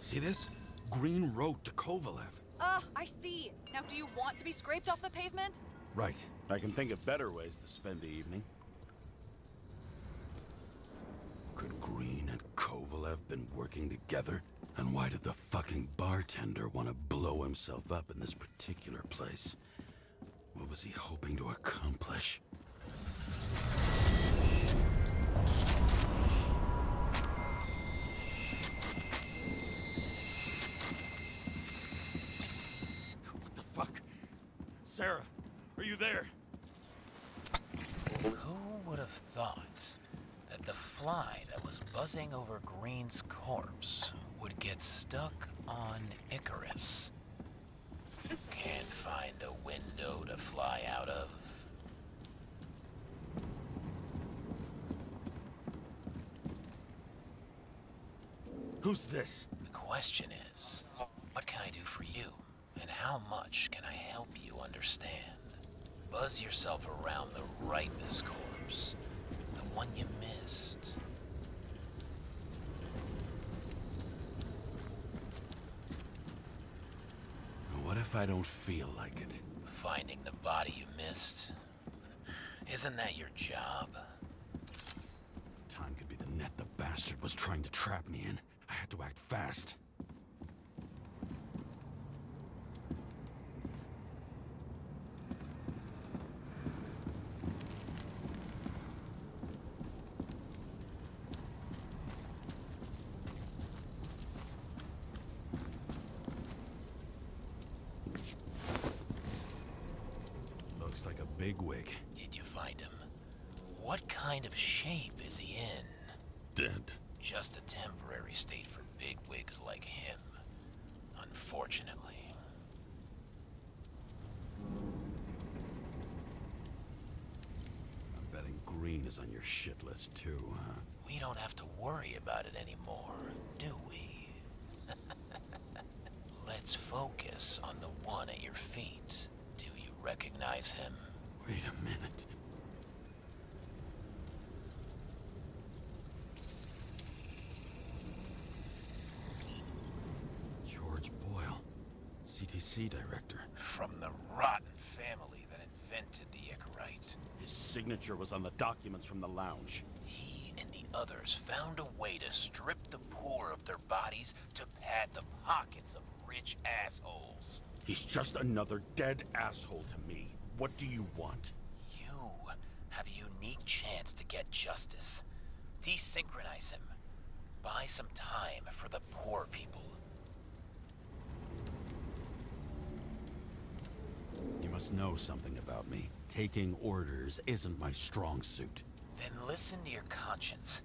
See this? Green wrote to Kovalev. I see. Now do you want to be scraped off the pavement? Right. I can think of better ways to spend the evening. Could Green and Kovalev been working together? And why did the fucking bartender want to blow himself up in this particular place? What was he hoping to accomplish? What the fuck? Sarah, are you there? Who would have thought that the fly that was buzzing over Green's corpse would get stuck on Icarus? Can't find a window to fly out of. Who's this? The question is, what can I do for you? And how much can I help you understand? Buzz yourself around the Ripus corpse, the one you missed. What if I don't feel like it? Finding the body you missed? Isn't that your job? Time could be the net the bastard was trying to trap me in. I had to act fast. Looks like a bigwig. Did you find him? What kind of shape is he in? Dead. Just a temporary state for bigwigs like him, unfortunately. I'm betting Green is on your shit list too, huh? We don't have to worry about it anymore, do we? Let's focus on the one at your feet. Do you recognize him? Wait a minute. George Boyle, CTC director. From the rotten family that invented the Icarite. His signature was on the documents from the lounge. He and the others found a way to strip the poor of their bodies to pad the pockets of rich assholes. He's just another dead asshole to me. What do you want? You have a unique chance to get justice. Desynchronize him. Buy some time for the poor people. You must know something about me. Taking orders isn't my strong suit. Then listen to your conscience.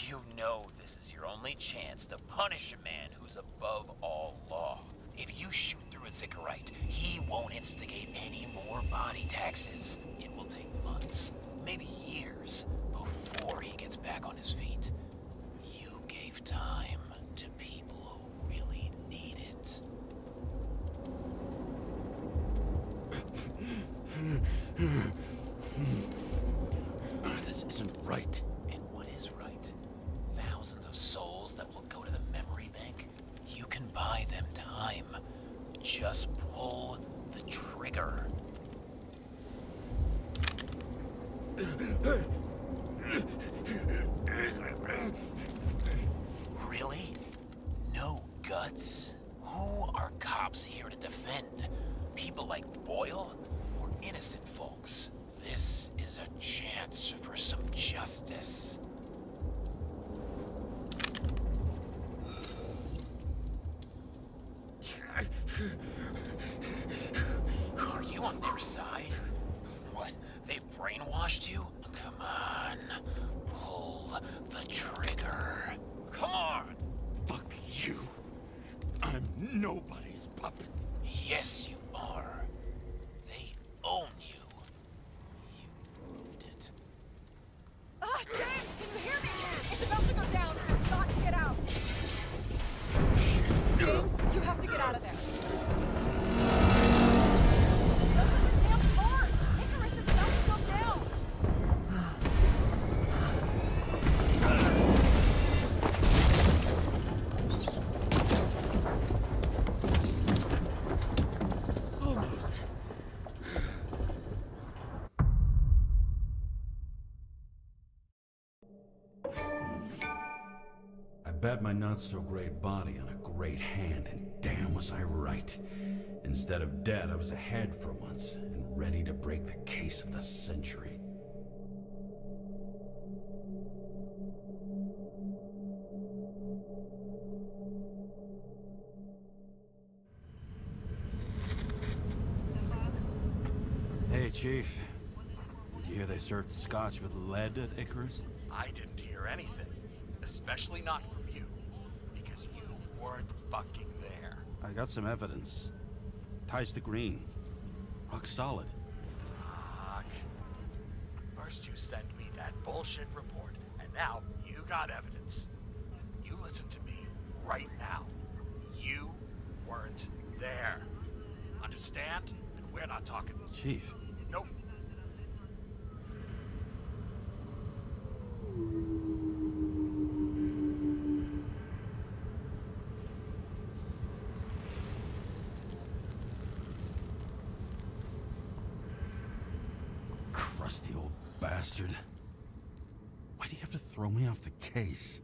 You know this is your only chance to punish a man who's above all law. If you shoot through a Zickerite, he won't instigate any more body taxes. It will take months, maybe years, before he gets back on his feet. You gave time to people who really need it. This isn't right. And what is right? Thousands of souls that will go to the memory bank. You can buy them time. Just pull the trigger. Really? No guts? Who are cops here to defend? People like Boyle or innocent folks? This is a chance for some justice. Are you on their side? What? They brainwashed you? Come on. Pull the trigger. Come on! Fuck you. I'm nobody's puppet. Yes, you are. They own you. You proved it. Ah, James, can you hear me? It's about to go down. You've got to get out. Shit. James, you have to get out of there. Open the damn door! Icarus is about to go down! Almost. I bet my not-so-great body on a great hand, and damn was I right. Instead of dead, I was ahead for once, and ready to break the case of the century. Hey, Chief. Did you hear they served scotch with lead at Icarus? I didn't hear anything. Especially not from you. Because you weren't fucking there. I got some evidence. Ties to Green. Rock solid. Fuck. First you send me that bullshit report, and now you got evidence. You listen to me right now. You weren't there. Understand? And we're not talking. Chief. Nope. Crusty old bastard. Why do you have to throw me off the case?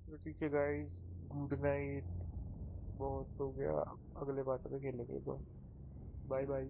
तो ठीक है guys, good night. बहुत हो गया, अगले part में खेलेंगे। Bye bye.